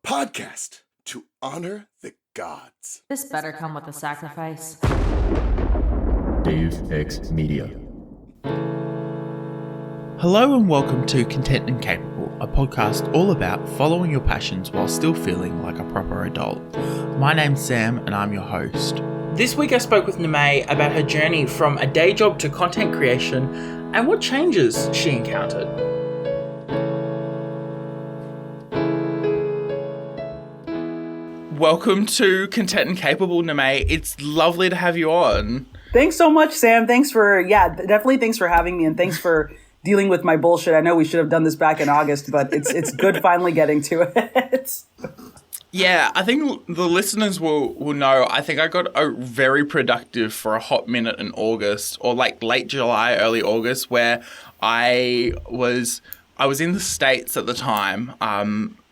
podcast to honor the gods. This better come with a sacrifice. Deus Ex Media. Hello and welcome to Content and Capable, a podcast all about following your passions while still feeling like a proper adult. My name's Sam and I'm your host. This week I spoke with Nimay about her journey from a day job to content creation and what changes she encountered. Welcome to Content and Capable, Nimay. It's lovely to have you on. Thanks so much, Sam. Thanks for having me, and thanks for dealing with my bullshit. I know we should have done this back in August, but it's good finally getting to it. Yeah, I think the listeners will know. I think I got very productive for a hot minute in August, or like late July, early August, where I was in the States at the time,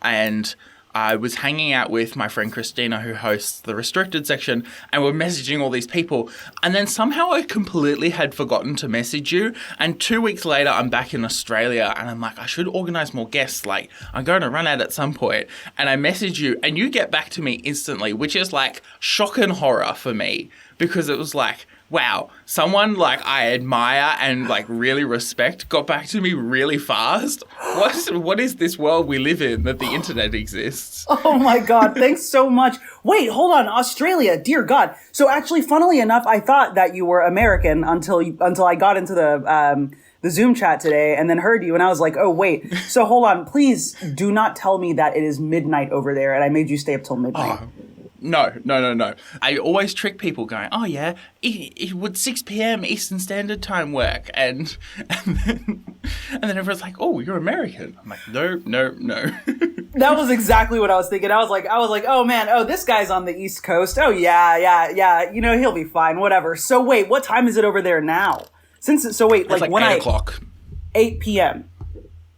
and I was hanging out with my friend Christina, who hosts the Restricted section, and we're messaging all these people. And then somehow I completely had forgotten to message you. And 2 weeks later, I'm back in Australia, and I'm like, I should organize more guests. Like, I'm going to run out at some point. And I message you, and you get back to me instantly, which is like shock and horror for me, because it was like, wow, someone like I admire and like really respect got back to me really fast. What is this world we live in that the internet exists? Oh my God, thanks so much. Wait, hold on, Australia, dear God. So actually, funnily enough, I thought that you were American until I got into the Zoom chat today and then heard you, and I was like, oh wait, so hold on, please do not tell me that it is midnight over there and I made you stay up till midnight. Oh. No. I always trick people going, oh yeah, it would 6 p.m. Eastern Standard Time work. And then everyone's like, oh, you're American. I'm like, no. That was exactly what I was thinking. I was like, oh man, this guy's on the East Coast. Oh yeah. You know, he'll be fine, whatever. So wait, what time is it over there now? It's like 8 o'clock. 8 p.m.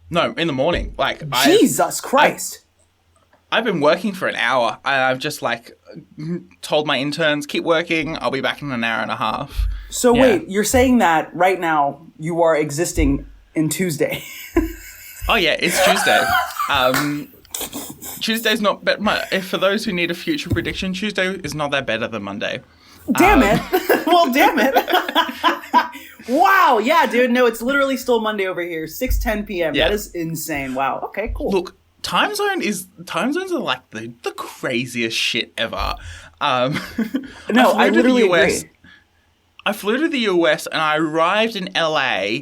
No, in the morning. Like, Jesus Christ. I've been working for an hour, and I've just like told my interns, keep working, I'll be back in an hour and a half. So wait, you're saying that right now you are existing in Tuesday? Oh yeah, it's Tuesday. Tuesday's not for those who need a future prediction, Tuesday is not that better than Monday. Damn it. Well, damn it. Wow. Yeah, dude. No, it's literally still Monday over here. 6:10 p.m. Yeah. That is insane. Wow. Okay, cool. Look, time zones are like the craziest shit ever. No, I literally agree. I flew to the US and I arrived in LA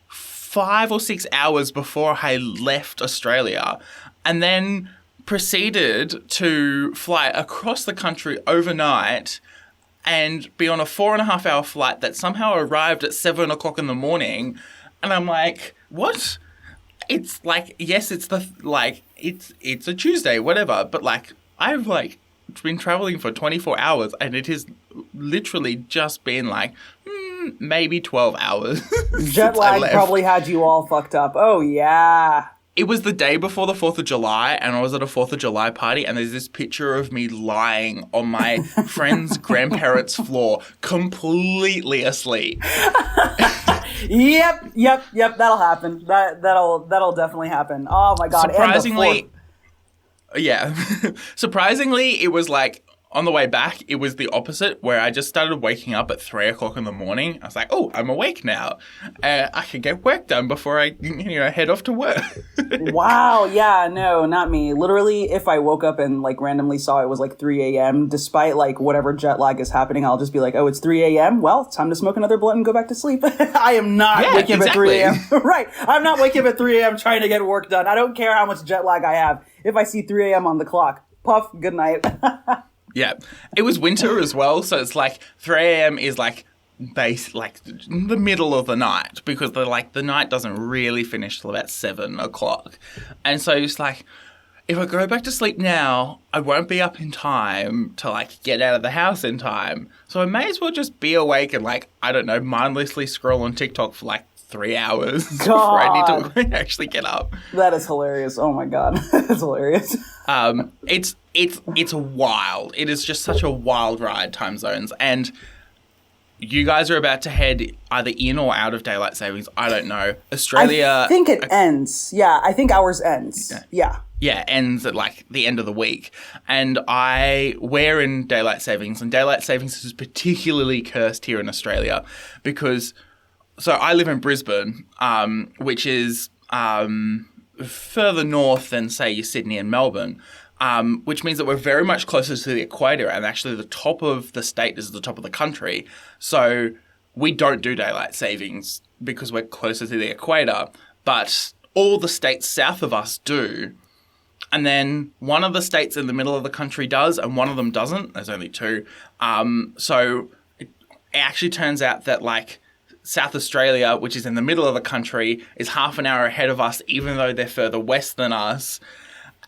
5 or 6 hours before I left Australia, and then proceeded to fly across the country overnight and be on a 4.5 hour flight that somehow arrived at 7 o'clock in the morning. And I'm like, what? It's like, yes, it's a Tuesday, whatever. But like, I've like been traveling for 24 hours and it has literally just been like, maybe 12 hours. Jet lag probably had you all fucked up. Oh yeah. It was the day before the 4th of July, and I was at a 4th of July party, and there's this picture of me lying on my friend's grandparents' floor, completely asleep. Yep. That'll happen. That'll definitely happen. Oh my God. Surprisingly, it was like, on the way back, it was the opposite, where I just started waking up at 3 o'clock in the morning. I was like, oh, I'm awake now. I can get work done before I head off to work. Wow. Yeah, no, not me. Literally, if I woke up and like randomly saw it was like 3 a.m., despite like whatever jet lag is happening, I'll just be like, oh, it's 3 a.m.? Well, it's time to smoke another blunt and go back to sleep. I am not waking up at 3 a.m. Right. I'm not waking up at 3 a.m. trying to get work done. I don't care how much jet lag I have. If I see 3 a.m. on the clock, puff, good night. Yeah, it was winter as well, so it's like 3 a.m. is like the middle of the night, because the night doesn't really finish till about 7 o'clock, and so it's like, if I go back to sleep now, I won't be up in time to like get out of the house in time, so I may as well just be awake and like, I don't know, mindlessly scroll on TikTok for like 3 hours before I need to actually get up. That is hilarious. Oh my God, that's hilarious. It's wild. It is just such a wild ride, time zones. And you guys are about to head either in or out of daylight savings. I don't know. Australia. I think it ends. Yeah, I think ours ends. Yeah. ends at like the end of the week. And we're in daylight savings, and daylight savings is particularly cursed here in Australia because, so I live in Brisbane, which is further north than, say, Sydney and Melbourne, which means that we're very much closer to the equator, and actually the top of the state is the top of the country. So we don't do daylight savings because we're closer to the equator, but all the states south of us do. And then one of the states in the middle of the country does, and one of them doesn't. There's only two. So it actually turns out that, like, South Australia, which is in the middle of the country, is half an hour ahead of us, even though they're further west than us.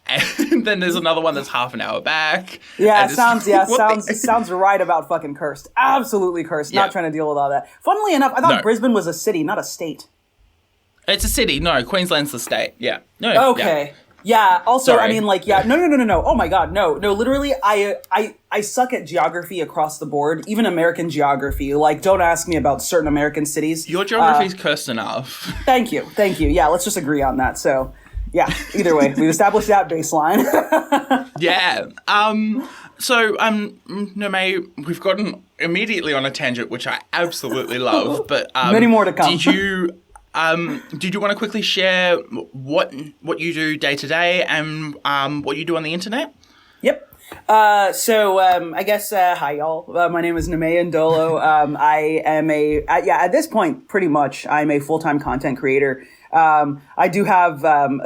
And then there's another one that's half an hour back. Yeah, sounds right about fucking cursed. Absolutely cursed. Yeah. Not trying to deal with all that. Funnily enough, I thought Brisbane was a city, not a state. It's a city. No, Queensland's the state. Yeah. No. Okay. Yeah. Also, Sorry. I mean, like, yeah. No. Oh my God. No. Literally, I suck at geography across the board, even American geography. Like, don't ask me about certain American cities. Your geography's cursed enough. Thank you. Yeah. Let's just agree on that. So, yeah. Either way, we've established that baseline. Yeah. So, Nimay, we've gotten immediately on a tangent, which I absolutely love. But many more to come. Did you want to quickly share what you do day to day and what you do on the internet? Yep. So I guess hi y'all. My name is Nimay Ndolo. I am at this point pretty much I'm a full-time content creator. I do have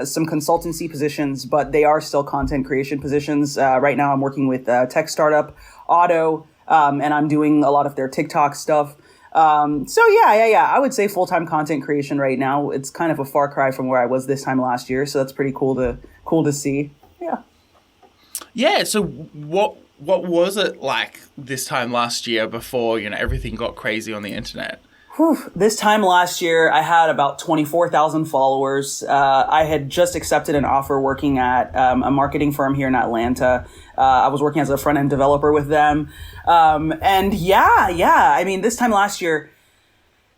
some consultancy positions, but they are still content creation positions. Right now I'm working with a tech startup, Auto, and I'm doing a lot of their TikTok stuff. So yeah. I would say full-time content creation right now. It's kind of a far cry from where I was this time last year. So that's pretty cool to see. Yeah. Yeah. So what was it like this time last year before, everything got crazy on the internet? This time last year, I had about 24,000 followers. I had just accepted an offer working at a marketing firm here in Atlanta. I was working as a front-end developer with them. And yeah. I mean, this time last year,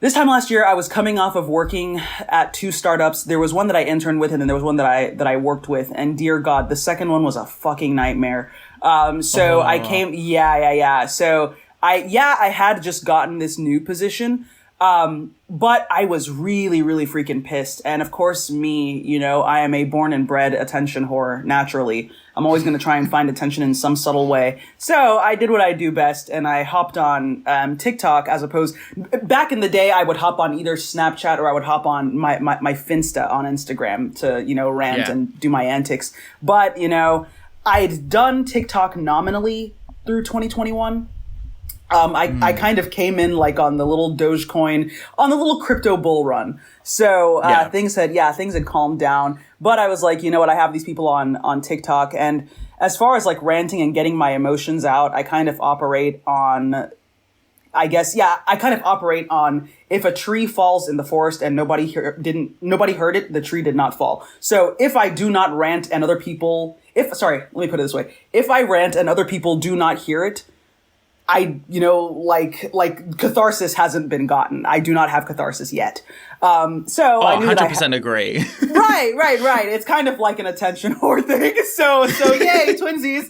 I was coming off of working at two startups. There was one that I interned with, and then there was one that I worked with. And dear God, the second one was a fucking nightmare. I came, yeah. So I had just gotten this new position. But I was really, really freaking pissed. And of course, me, I am a born and bred attention whore, naturally. I'm always going to try and find attention in some subtle way. So I did what I do best, and I hopped on TikTok back in the day, I would hop on either Snapchat or I would hop on my Finsta on Instagram to, rant and do my antics. But, I'd done TikTok nominally through 2021. I kind of came in like on the little Dogecoin, on the little crypto bull run. So things had calmed down. But I was like, you know what, I have these people on TikTok. And as far as like ranting and getting my emotions out, I kind of operate on, if a tree falls in the forest and nobody heard it, the tree did not fall. So if I do not rant and let me put it this way. If I rant and other people do not hear it, like catharsis hasn't been gotten. I do not have catharsis yet. I knew 100% agree. Right. It's kind of like an attention whore thing. So yay, twinsies.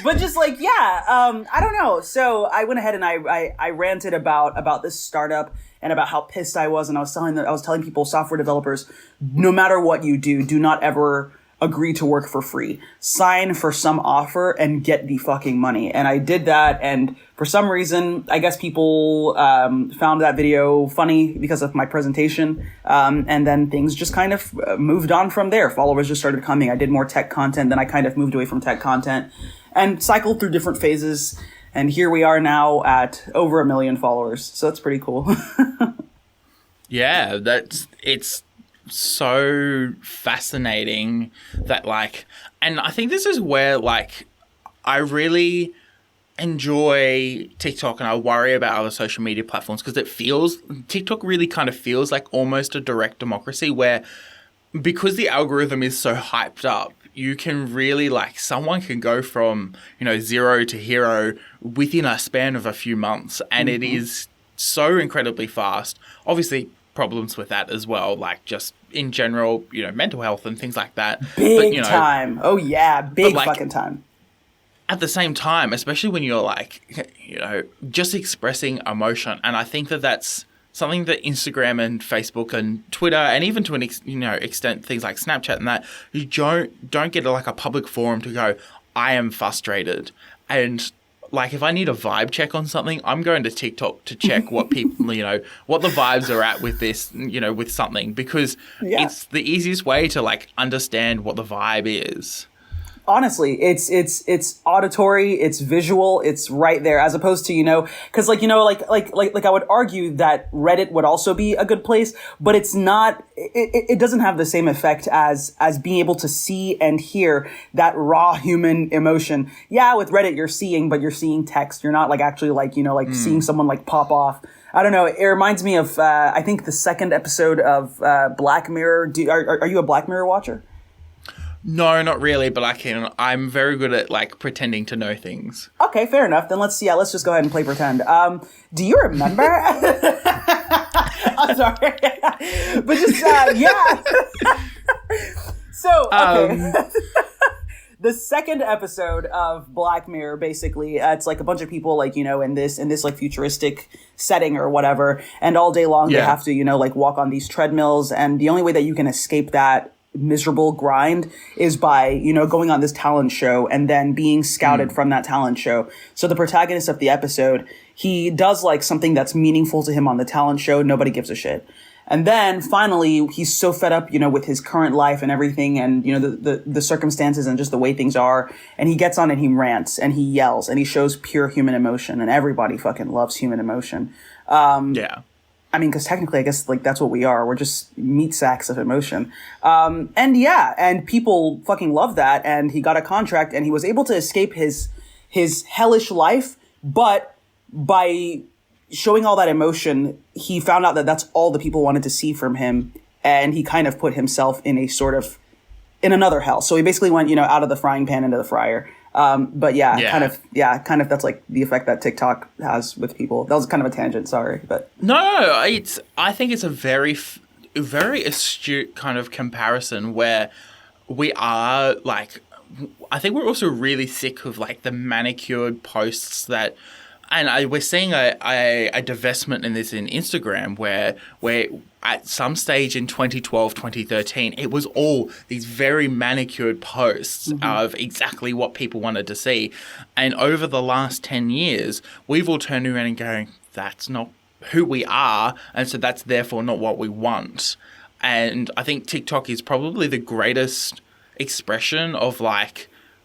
But just like, I don't know. So I went ahead and I ranted about this startup and about how pissed I was. And I was telling people, software developers, no matter what you do, do not ever agree to work for free. Sign for some offer and get the fucking money. And I did that. And for some reason, I guess people found that video funny because of my presentation. And then things just kind of moved on from there. Followers just started coming. I did more tech content. Then I kind of moved away from tech content and cycled through different phases. And here we are now at over 1 million followers. So that's pretty cool. Yeah, it's so fascinating that and I think this is where I really enjoy TikTok and I worry about other social media platforms because TikTok really kind of feels like almost a direct democracy where because the algorithm is so hyped up, you can really someone can go from, zero to hero within a span of a few months and it is so incredibly fast. Obviously, problems with that as well, just in general, mental health and things like that. Big time. Oh yeah, big fucking time. At the same time, especially when you're just expressing emotion, and I think that that's something that Instagram and Facebook and Twitter, and even to an extent things like Snapchat and that, you don't get a public forum to go, I am frustrated. And if I need a vibe check on something, I'm going to TikTok to check what people, what the vibes are at with this, with something, because it's the easiest way to understand what the vibe is. Honestly, it's auditory, it's visual, it's right there, as opposed to, because I would argue that Reddit would also be a good place, but it's not, it doesn't have the same effect as being able to see and hear that raw human emotion. Yeah, with Reddit, you're seeing text. You're not actually seeing someone pop off. I don't know. It reminds me of, I think the second episode of Black Mirror. Are you a Black Mirror watcher? No, not really, but I'm very good at pretending to know things. Okay, fair enough. Then let's just go ahead and play pretend. Do you remember? I'm sorry. But just, yeah. So, okay. The second episode of Black Mirror, basically, it's a bunch of people, in this futuristic setting or whatever, and all day long they have to, walk on these treadmills, and the only way that you can escape that miserable grind is by, going on this talent show and then being scouted from that talent show. So the protagonist of the episode, he does something that's meaningful to him on the talent show. Nobody gives a shit. And then finally, he's so fed up, with his current life and everything, and, the circumstances and just the way things are. And he gets on and he rants and he yells and he shows pure human emotion, and everybody fucking loves human emotion. I mean, because technically, I guess, that's what we are. We're just meat sacks of emotion. And people fucking love that. And he got a contract and he was able to escape his hellish life. But by showing all that emotion, he found out that that's all the people wanted to see from him. And he kind of put himself in in another hell. So he basically went, out of the frying pan into the fryer. Kind of that's the effect that TikTok has with people. That was kind of a tangent, sorry, but no, I think it's a very very astute kind of comparison where we are I think we're also really sick of the manicured posts that, and we're seeing a divestment in this in Instagram where at some stage in 2012, 2013, it was all these very manicured posts of exactly what people wanted to see. And over the last 10 years, we've all turned around and going, that's not who we are, and so that's therefore not what we want. And I think TikTok is probably the greatest expression of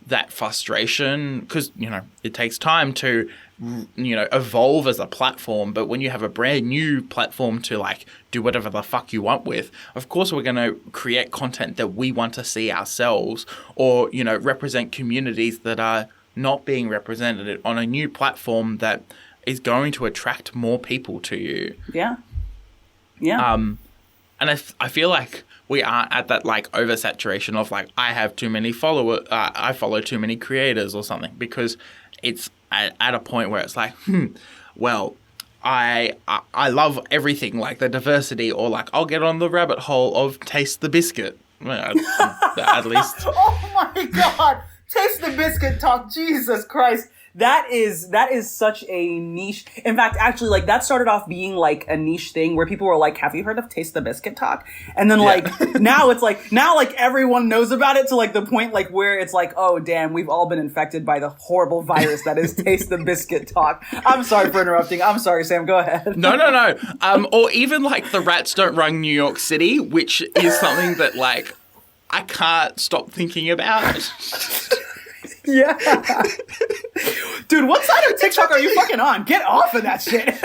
that frustration, because, it takes time to evolve as a platform, but when you have a brand new platform to do whatever the fuck you want with, of course we're going to create content that we want to see ourselves, or represent communities that are not being represented on a new platform that is going to attract more people to you. And I feel we are at that oversaturation of I have too many followers, I follow too many creators or something, because it's at a point where it's well, I love everything, the diversity, or I'll get on the rabbit hole of Taste the Biscuit, at least. Oh my god, Taste the Biscuit talk, Jesus Christ. That is such a niche. In fact, actually, that started off being a niche thing where people were have you heard of Taste the Biscuit talk? And then now it's now everyone knows about it, to the point where it's oh damn, we've all been infected by the horrible virus that is Taste the Biscuit talk. I'm sorry for interrupting. I'm sorry, Sam. Go ahead. No. Or even the Rats Don't Run New York City, which is something that I can't stop thinking about. Yeah. Dude, what side of TikTok are you fucking on? Get off of that shit.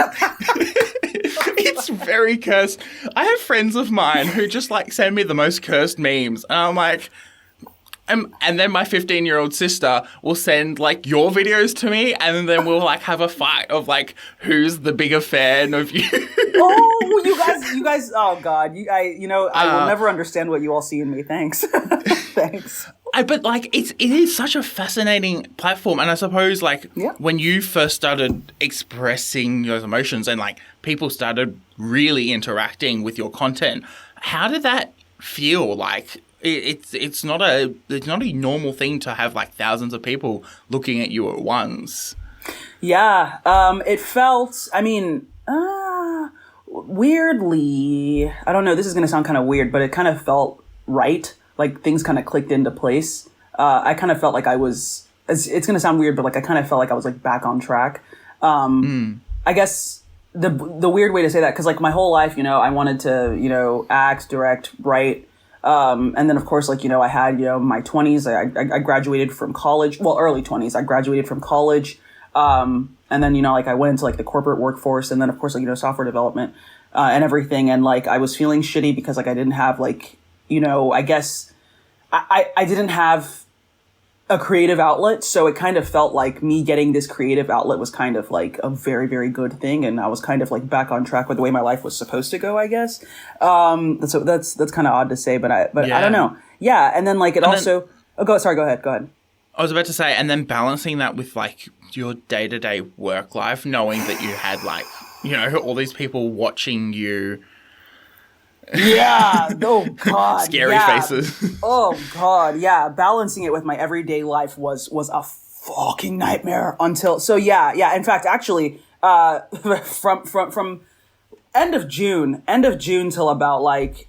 It's very cursed. I have friends of mine who just send me the most cursed memes. And I'm and then my 15-year-old sister will send your videos to me, and then we'll have a fight of who's the bigger fan of you. Oh, you guys, oh god. I will never understand what you all see in me. Thanks. Thanks. But it is such a fascinating platform, and I suppose when you first started expressing your emotions and people started really interacting with your content, how did that feel like it's not a normal thing to have like thousands of people looking at you at once. Yeah, it felt, I mean, weirdly, I don't know, this is going to sound kind of weird, but it kind of felt right. Like things kind of clicked into place. I kind of felt like I was, it's going to sound weird, but like I kind of felt like I was like back on track. I guess the weird way to say that, because like my whole life, you know, I wanted to, you know, act, direct, write. And then of course, like, you know, I had, you know, my 20s, I graduated from college, well, early 20s, I graduated from college. And then, you know, like I went into like the corporate workforce, and then of course, like, you know, software development, and everything. And like, I was feeling shitty because like I didn't have like, you know, I guess I didn't have a creative outlet. So it kind of felt like me getting this creative outlet was kind of like a very, very good thing. And I was kind of like back on track with the way my life was supposed to go, I guess. So that's kind of odd to say, but I don't know. Yeah. And then like it also, go ahead. I was about to say, and then balancing that with like your day-to-day work life, knowing that you had like, you know, all these people watching you. Yeah. Oh God. Scary faces. Oh God. Yeah. Balancing it with my everyday life was a fucking nightmare until. So yeah. In fact, actually, from end of June till about like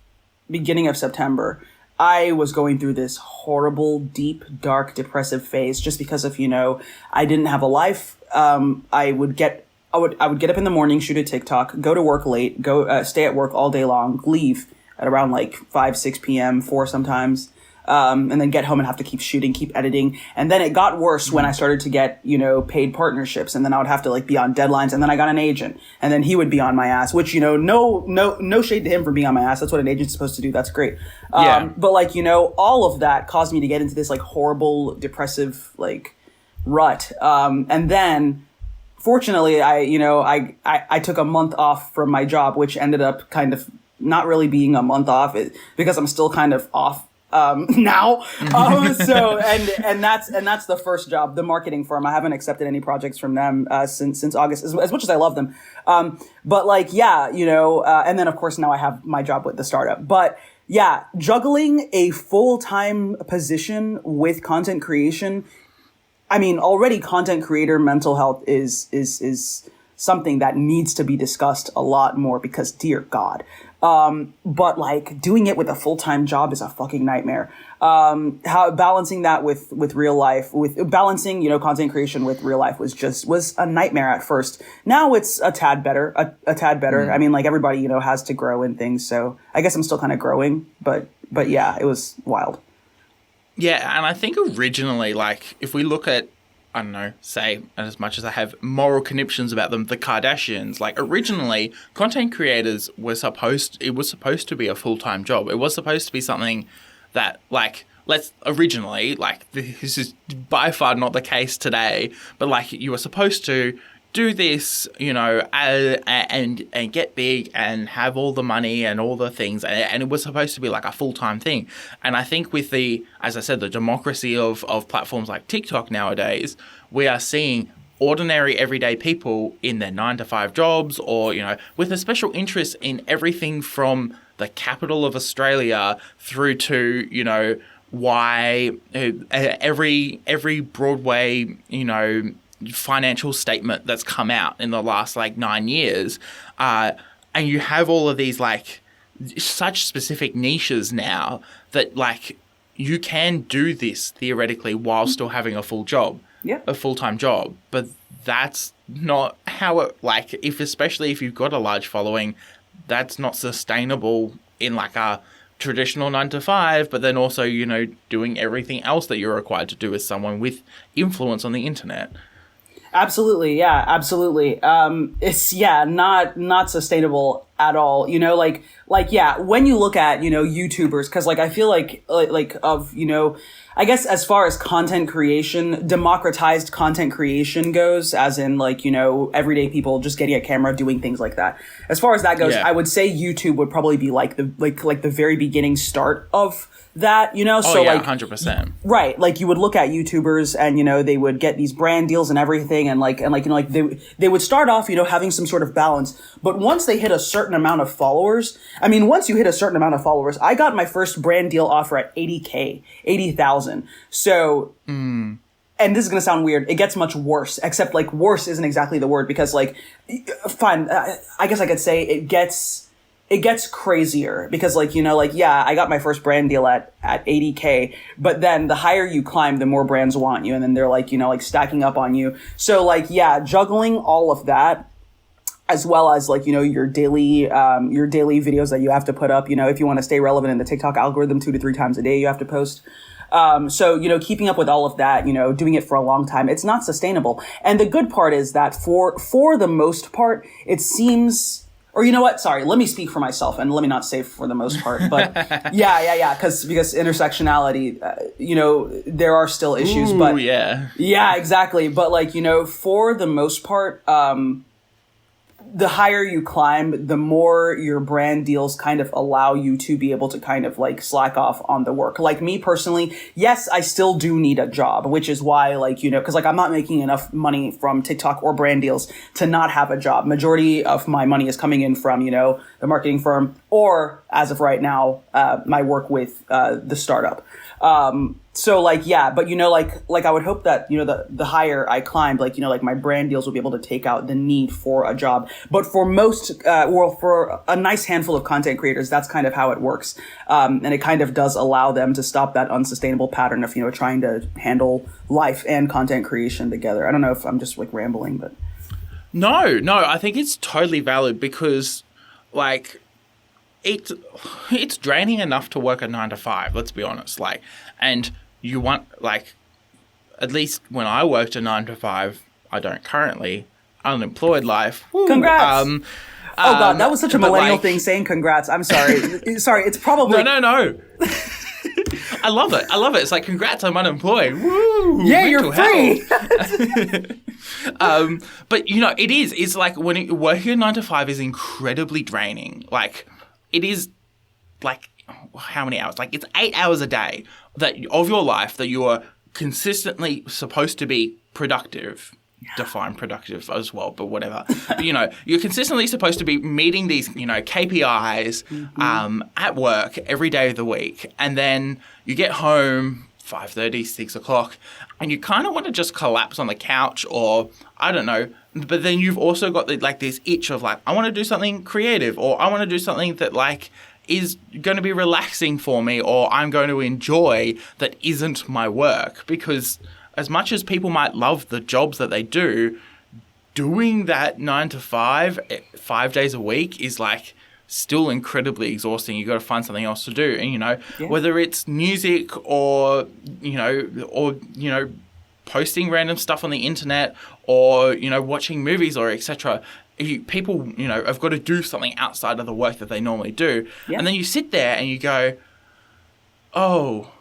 beginning of September, I was going through this horrible, deep, dark, depressive phase just because of, you know, I didn't have a life. I would get up in the morning, shoot a TikTok, go to work late, stay at work all day long, leave at around like 5, 6 p.m., 4 sometimes, and then get home and have to keep shooting, keep editing. And then it got worse when I started to get, you know, paid partnerships, and then I would have to like be on deadlines, and then I got an agent, and then he would be on my ass, which, you know, no shade to him for being on my ass. That's what an agent's supposed to do. That's great. But like, you know, all of that caused me to get into this like horrible, depressive, like rut. And then fortunately, I took a month off from my job, which ended up kind of not really being a month off because I'm still kind of off now. So that's the first job, the marketing firm. I haven't accepted any projects from them since August, as much as I love them. But like, yeah, you know, and then of course now I have my job with the startup. But yeah, juggling a full-time position with content creation. I mean, already content creator mental health is something that needs to be discussed a lot more because, dear God. But like doing it with a full-time job is a fucking nightmare. How balancing that with real life, with balancing, you know, content creation with real life was a nightmare at first. Now it's a tad better. I mean, like everybody, you know, has to grow in things. So I guess I'm still kind of growing, but yeah, it was wild. Yeah, and I think originally, like, if we look at, I don't know, say, as much as I have moral conniptions about them, the Kardashians, like, originally, content creators it was supposed to be a full-time job. It was supposed to be something that, like, this is by far not the case today, but, like, you were supposed to do this, you know, and get big and have all the money and all the things, and it was supposed to be like a full-time thing. And I think with the, as I said, the democracy of platforms like TikTok nowadays, we are seeing ordinary everyday people in their 9-to-5 jobs, or, you know, with a special interest in everything from the capital of Australia through to, you know, why every Broadway, you know, financial statement that's come out in the last like 9 years, and you have all of these like such specific niches now that like you can do this theoretically while still having a full-time job, but that's not how it, like, especially if you've got a large following, that's not sustainable in like a traditional 9-to-5, but then also, you know, doing everything else that you're required to do as someone with influence on the internet. Absolutely. Yeah, absolutely. It's not sustainable at all. You know, like, yeah, when you look at, you know, YouTubers, cause like, I feel like of, you know, I guess as far as content creation, democratized content creation goes, as in like, you know, everyday people just getting a camera, doing things like that. As far as that goes, yeah. I would say YouTube would probably be like the very beginning start of that, you know? Oh, so yeah, like 100%. Right. Like you would look at YouTubers and, you know, they would get these brand deals and everything. And you know, like they would start off, you know, having some sort of balance. But once they hit a certain amount of followers, I mean, once you hit a certain amount of followers, I got my first brand deal offer at 80,000. So, and this is going to sound weird, it gets much worse, except like worse isn't exactly the word, because like, fine, I guess I could say it gets crazier, because like, you know, like, yeah, I got my first brand deal at 80K, but then the higher you climb, the more brands want you. And then they're like, you know, like stacking up on you. So like, yeah, juggling all of that, as well as like, you know, your daily videos that you have to put up, you know, if you want to stay relevant in the TikTok algorithm, 2 to 3 times a day, you have to post. So, you know, keeping up with all of that, you know, doing it for a long time, it's not sustainable. And the good part is that for the most part, it seems, or you know what? Sorry, let me speak for myself and let me not say for the most part, but yeah. Because intersectionality, you know, there are still issues, but yeah, exactly. But like, you know, for the most part, the higher you climb, the more your brand deals kind of allow you to be able to kind of like slack off on the work. Like me personally, yes, I still do need a job, which is why like, you know, because like I'm not making enough money from TikTok or brand deals to not have a job. Majority of my money is coming in from, you know, the marketing firm, or as of right now, my work with the startup. So like, yeah, but you know, like I would hope that, you know, the higher I climbed, like, you know, like my brand deals will be able to take out the need for a job. But for most, for a nice handful of content creators, that's kind of how it works. And it kind of does allow them to stop that unsustainable pattern of, you know, trying to handle life and content creation together. I don't know if I'm just like rambling, but. No, I think it's totally valid, because like, it's draining enough to work a 9 to 5, let's be honest. Like, and you want, like, at least when I worked a 9 to 5, I don't currently, unemployed life. Woo, congrats. Oh God, that was such a millennial thing, saying congrats. I'm sorry. Sorry, it's probably. No. I love it. It's like, congrats, I'm unemployed. Woo! Yeah, you're free. But you know, it's like when working a 9 to 5 is incredibly draining. Like, it is like, how many hours? Like, it's 8 hours a day of your life that you are consistently supposed to be productive. Yeah. Define productive as well, but whatever. But, you know, you're consistently supposed to be meeting these, you know, KPIs at work every day of the week. And then you get home 5:30, 6 o'clock, and you kind of want to just collapse on the couch, or I don't know. But then you've also got this itch of like, I want to do something creative, or I want to do something that like is going to be relaxing for me, or I'm going to enjoy, that isn't my work. Because as much as people might love the jobs that they do, doing that 9 to 5, 5 days a week is like still incredibly exhausting. You got to find something else to do. And, you know, whether it's music or posting random stuff on the internet, or, you know, watching movies, or etc. People, you know, have got to do something outside of the work that they normally do. Yeah. And then you sit there and you go, oh,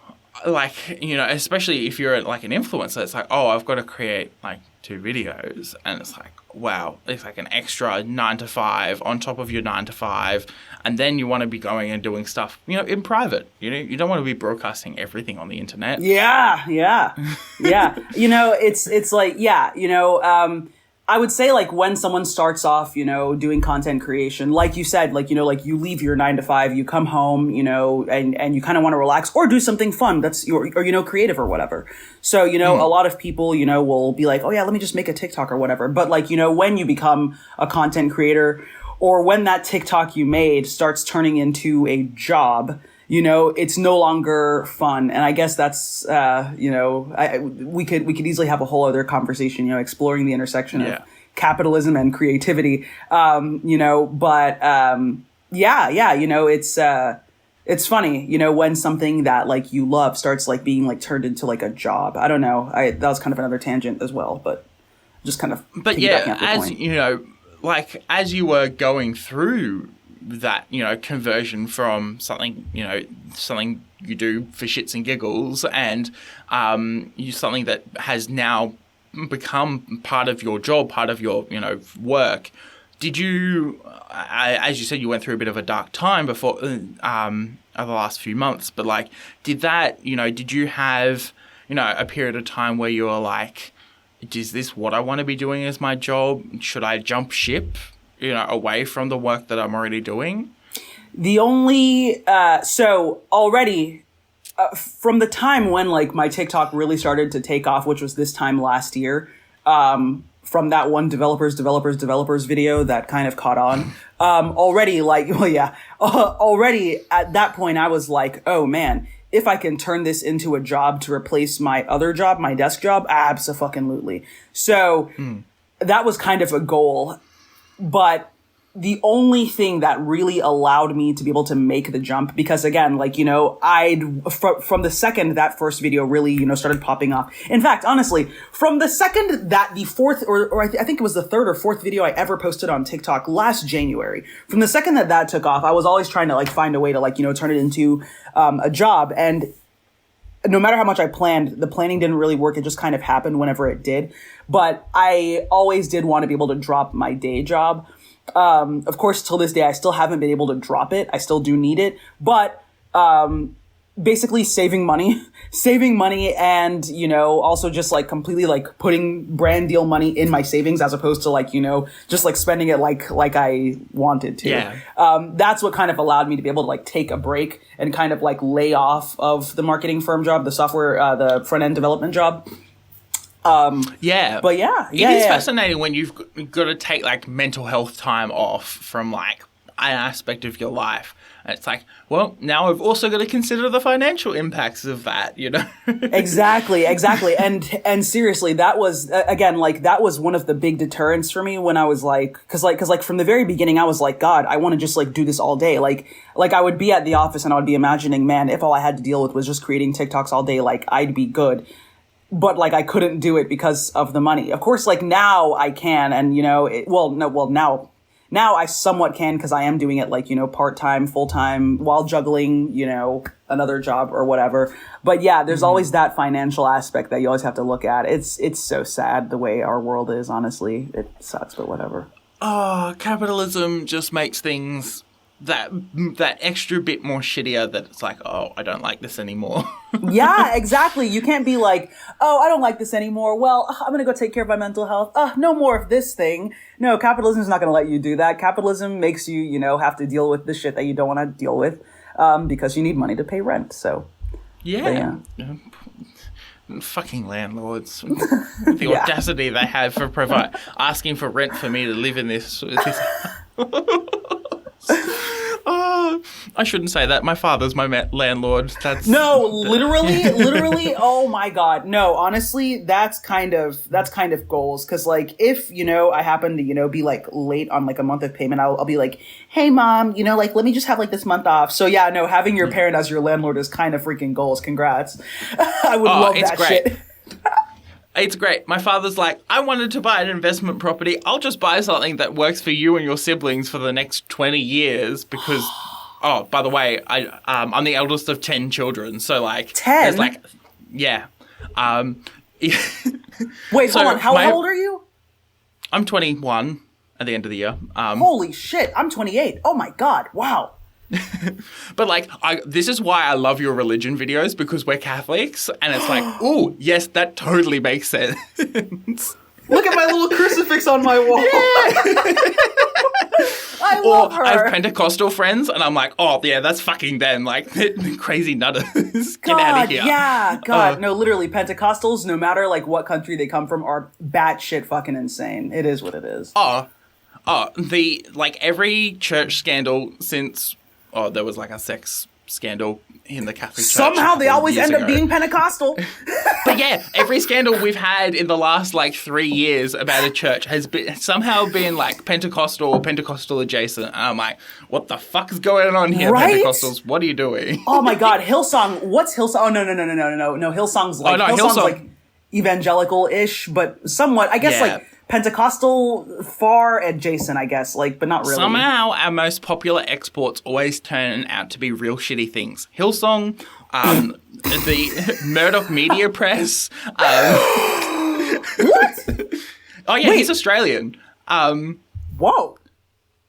like, you know, especially if you're like an influencer, it's like, oh, I've got to create like 2 videos. And it's like, wow, it's like an extra 9 to 5 on top of your 9 to 5. And then you want to be going and doing stuff, you know, in private. You know, you don't want to be broadcasting everything on the internet. Yeah. You know, it's like, yeah, you know, I would say like when someone starts off, you know, doing content creation, like you said, like, you know, like you leave your 9 to 5, you come home, you know, and you kind of want to relax or do something fun that's or, you know, creative or whatever. So, you know, a lot of people, you know, will be like, oh yeah, let me just make a TikTok or whatever. But like, you know, when you become a content creator, or when that TikTok you made starts turning into a job, you know, it's no longer fun. And I guess that's, you know, we could easily have a whole other conversation, you know, exploring the intersection of capitalism and creativity, you know, but, yeah, you know, it's funny, you know, when something that like you love starts like being like turned into like a job. I don't know. That was kind of another tangent as well, but just kind of. But yeah, as you know, like as you were going through that, you know, conversion from something, you know, something you do for shits and giggles, and something that has now become part of your job, part of your, you know, work. Did you, as you said, you went through a bit of a dark time before over the last few months, but like, did you have, you know, a period of time where you were like, is this what I want to be doing as my job? Should I jump ship, you know, away from the work that I'm already doing? The only so already from the time when like my TikTok really started to take off, which was this time last year, from that one developers video that kind of caught on, already at that point I was like, oh man, if I can turn this into a job to replace my other job, my desk job, abso-fucking-lutely. So that was kind of a goal, but the only thing that really allowed me to be able to make the jump, because again, like, you know, from the second that first video really, you know, started popping off. In fact, honestly, from the second that the fourth, or I think it was the third or fourth video I ever posted on TikTok last January, from the second that took off, I was always trying to like find a way to like, you know, turn it into a job. And no matter how much I planned, the planning didn't really work. It just kind of happened whenever it did. But I always did want to be able to drop my day job. Of course, till this day, I still haven't been able to drop it. I still do need it, but, basically saving money and, you know, also just like completely like putting brand deal money in my savings as opposed to like, you know, just like spending it like I wanted to. Yeah. That's what kind of allowed me to be able to like take a break and kind of like lay off of the marketing firm job, the software, the front end development job. But it is fascinating when you've got to take like mental health time off from like an aspect of your life. And it's like, well, now I've also got to consider the financial impacts of that, you know? Exactly. And seriously, that was, again, like, that was one of the big deterrents for me when I was like, cause from the very beginning, I was like, God, I want to just like do this all day. Like I would be at the office and I would be imagining, man, if all I had to deal with was just creating TikToks all day, like I'd be good. But like I couldn't do it because of the money. Of course, like now I can, and you know, now I somewhat can because I am doing it like, you know, part-time, full-time while juggling, you know, another job or whatever. But yeah, there's always that financial aspect that you always have to look at. It's so sad the way our world is, honestly. It sucks, but whatever. Oh, capitalism just makes things that extra bit more shittier, that it's like, oh, I don't like this anymore. Yeah, exactly. You can't be like, oh, I don't like this anymore. Well, I'm going to go take care of my mental health. No more of this thing. No, capitalism is not going to let you do that. Capitalism makes you, you know, have to deal with the shit that you don't want to deal with because you need money to pay rent. So, yeah. Fucking landlords. The audacity they have for asking for rent for me to live in this. Oh, I shouldn't say that. My father's my landlord. That's literally. Oh my God. No, honestly, that's kind of goals. Cause like, if, you know, I happen to, you know, be like late on like a month of payment, I'll be like, hey mom, you know, like, let me just have like this month off. So yeah, no, having your parent as your landlord is kind of freaking goals. Congrats. I would love that great. Shit. It's great. My father's like, I wanted to buy an investment property. I'll just buy something that works for you and your siblings for the next 20 years because, oh, by the way, I'm the eldest of 10 children. So, like... 10? There's like... Yeah. Wait, hold on. How old are you? I'm 21 at the end of the year. Holy shit. I'm 28. Oh, my God. Wow. But like, this is why I love your religion videos, because we're Catholics, and it's like, ooh, yes, that totally makes sense. Look at my little crucifix on my wall. Yeah. I love her. I have Pentecostal friends, and I'm like, oh yeah, that's fucking them, like crazy nutters. Get out of here. Yeah, God, no, literally, Pentecostals, no matter like what country they come from, are batshit fucking insane. It is what it is. Every church scandal since. Oh, there was like a sex scandal in the Catholic Church. Somehow they always end up being Pentecostal. But yeah, every scandal we've had in the last like 3 years about a church has somehow been like Pentecostal or Pentecostal adjacent. And I'm like, what the fuck is going on here, right? Pentecostals? What are you doing? Oh my God, Hillsong. What's Hillsong? Oh, no. Hillsong's like, Hillsong's like evangelical-ish, but somewhat, I guess like Pentecostal far adjacent, I guess, like, but not really. Somehow, our most popular exports always turn out to be real shitty things. Hillsong, the Murdoch Media Press. What? Oh yeah, he's Australian. Whoa.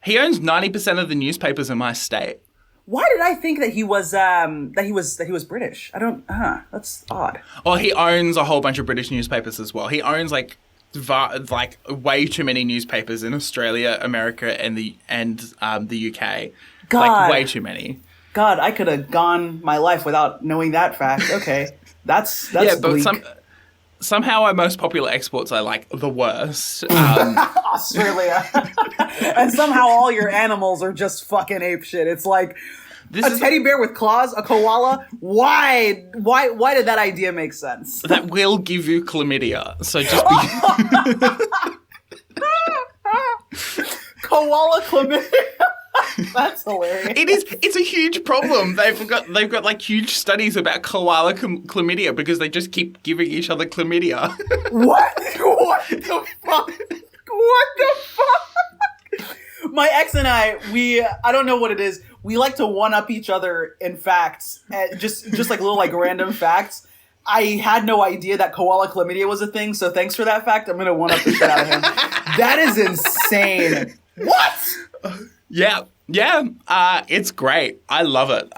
He owns 90% of the newspapers in my state. Why did I think that he was British? I don't. That's odd. Oh, he owns a whole bunch of British newspapers as well. He owns like way too many newspapers in Australia, America, and the UK. God. Like, way too many. God, I could have gone my life without knowing that fact. Okay. That's Yeah, but bleak. somehow our most popular exports are, like, the worst. Australia. And somehow all your animals are just fucking apeshit. It's like a teddy bear with claws, a koala. Why did that idea make sense? That will give you chlamydia. So just be... Koala chlamydia. That's hilarious. It's a huge problem. They've got like huge studies about koala chlamydia because they just keep giving each other chlamydia. What? What the fuck? What the fuck? My ex and I don't know what it is. We like to one-up each other in facts, just like little like random facts. I had no idea that koala chlamydia was a thing, so thanks for that fact. I'm gonna one-up the shit out of him. That is insane. What? Yeah, it's great. I love it.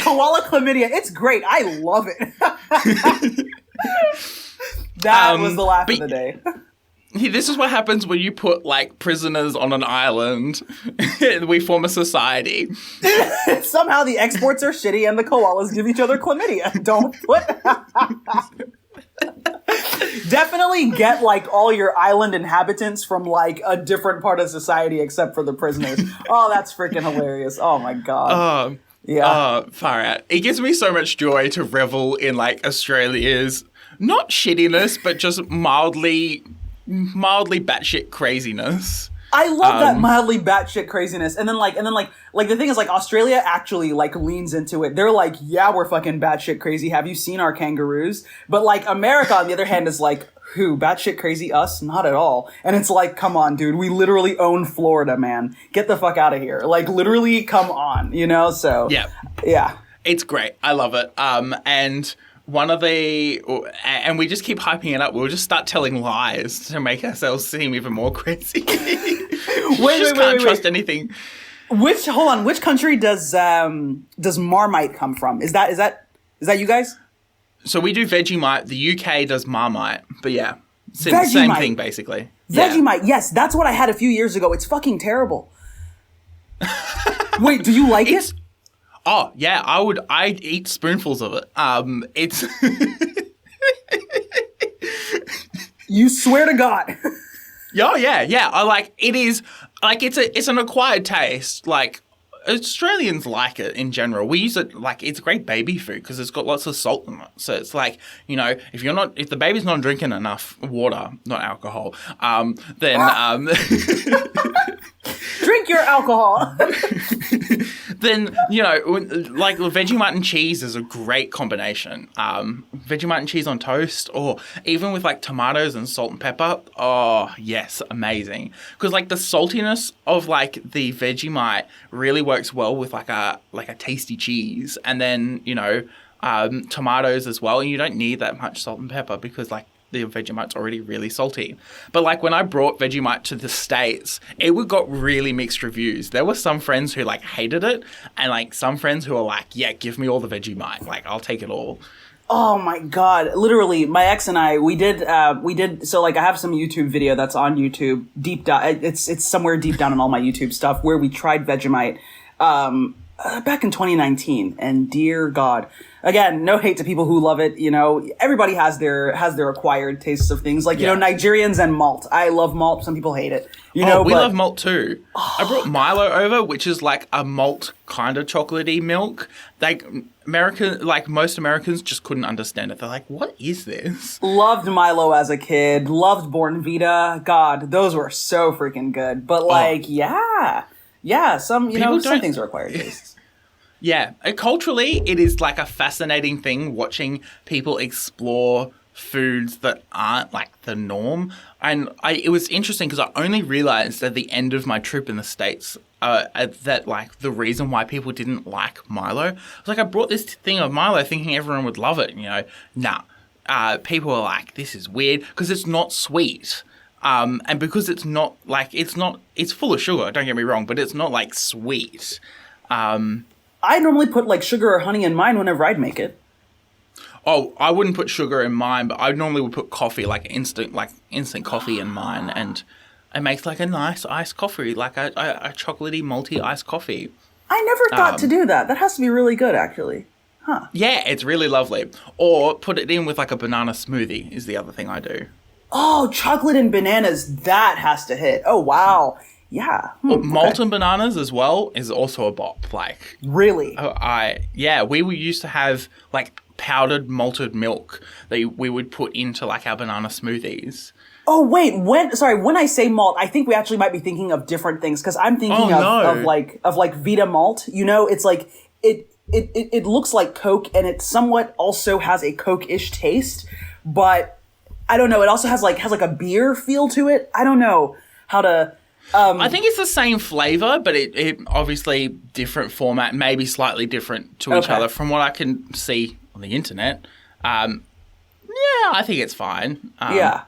Koala chlamydia, it's great. I love it. That was the laugh of the day. This is what happens when you put, like, prisoners on an island. We form a society. Somehow the exports are shitty and the koalas give each other chlamydia. Don't put... Definitely get, like, all your island inhabitants from, like, a different part of society except for the prisoners. Oh, that's freaking hilarious. Oh, my God. Yeah. Far out. It gives me so much joy to revel in, like, Australia's, not shittiness, but just mildly batshit craziness. I love that mildly batshit craziness. And then the thing is, like, Australia actually, like, leans into it. They're like, yeah, we're fucking batshit crazy. Have you seen our kangaroos? But, like, America, on the other hand, is like, who? Batshit crazy? Us? Not at all. And it's like, come on, dude. We literally own Florida, man. Get the fuck out of here. Like, literally, come on, you know? So, yeah. It's great. I love it. And we just keep hyping it up. We'll just start telling lies to make ourselves seem even more crazy. Wait, can't trust anything. Which country does Marmite come from? Is that you guys? So we do Vegemite. The UK does Marmite. But yeah, same thing basically. Vegemite, yes, that's what I had a few years ago. It's fucking terrible. Wait, do you like it? Oh yeah, I'd eat spoonfuls of it. It's You swear to God. Oh yeah. I like it is like it's an acquired taste. Like Australians like it in general. We use it like it's great baby food because it's got lots of salt in it. So it's like, you know, if the baby's not drinking enough water, not alcohol, then drink your alcohol. Then, you know, like Vegemite and cheese is a great combination. Vegemite and cheese on toast, or even with like tomatoes and salt and pepper. Oh, yes, amazing. Because like the saltiness of like the Vegemite really works well with like a tasty cheese, and then, you know, tomatoes as well. And you don't need that much salt and pepper because like the Vegemite's already really salty. But like when I brought Vegemite to the States, it got really mixed reviews. There were some friends who like hated it, and like some friends who were like, yeah, give me all the Vegemite. Like, I'll take it all. Oh my God. Literally, my ex and I, we did, so like I have some YouTube video that's on YouTube, deep down, it's somewhere deep down in all my YouTube stuff where we tried Vegemite, back in 2019, and dear God, again, no hate to people who love it. You know, everybody has their acquired tastes of things. Like, you know, Nigerians and malt. I love malt. Some people hate it. We love malt too. I brought Milo over, which is like a malt kind of chocolatey milk. Like most Americans just couldn't understand it. They're like, what is this? Loved Milo as a kid. Loved Born Vita. God, those were so freaking good. But like, some things are acquired tastes. Yeah, culturally, it is like a fascinating thing watching people explore foods that aren't like the norm. And it was interesting because I only realized at the end of my trip in the States that like the reason why people didn't like Milo was like I brought this thing of Milo thinking everyone would love it. You know, people were like, this is weird because it's not sweet. And because it's not like it's full of sugar. Don't get me wrong, but it's not like sweet. I normally put like sugar or honey in mine whenever I'd make it. Oh, I wouldn't put sugar in mine, but I normally would put coffee, like instant coffee in mine, and it makes like a nice iced coffee, like a chocolatey malty iced coffee. I never thought to do that. That has to be really good, actually. Huh. Yeah, it's really lovely. Or put it in with like a banana smoothie is the other thing I do. Oh, chocolate and bananas, that has to hit. Oh, wow. Yeah. Molten bananas as well is also a bop. Like, really? We used to have like powdered malted milk that we would put into like our banana smoothies. Oh, wait, when I say malt, I think we actually might be thinking of different things, because I'm thinking of like Vita malt. You know, it's like, it looks like Coke, and it somewhat also has a Coke-ish taste, but I don't know, it also has like a beer feel to it. I don't know how to... I think it's the same flavor, but it obviously different format, maybe slightly different to each other from what I can see on the internet. I think it's fine. Yeah.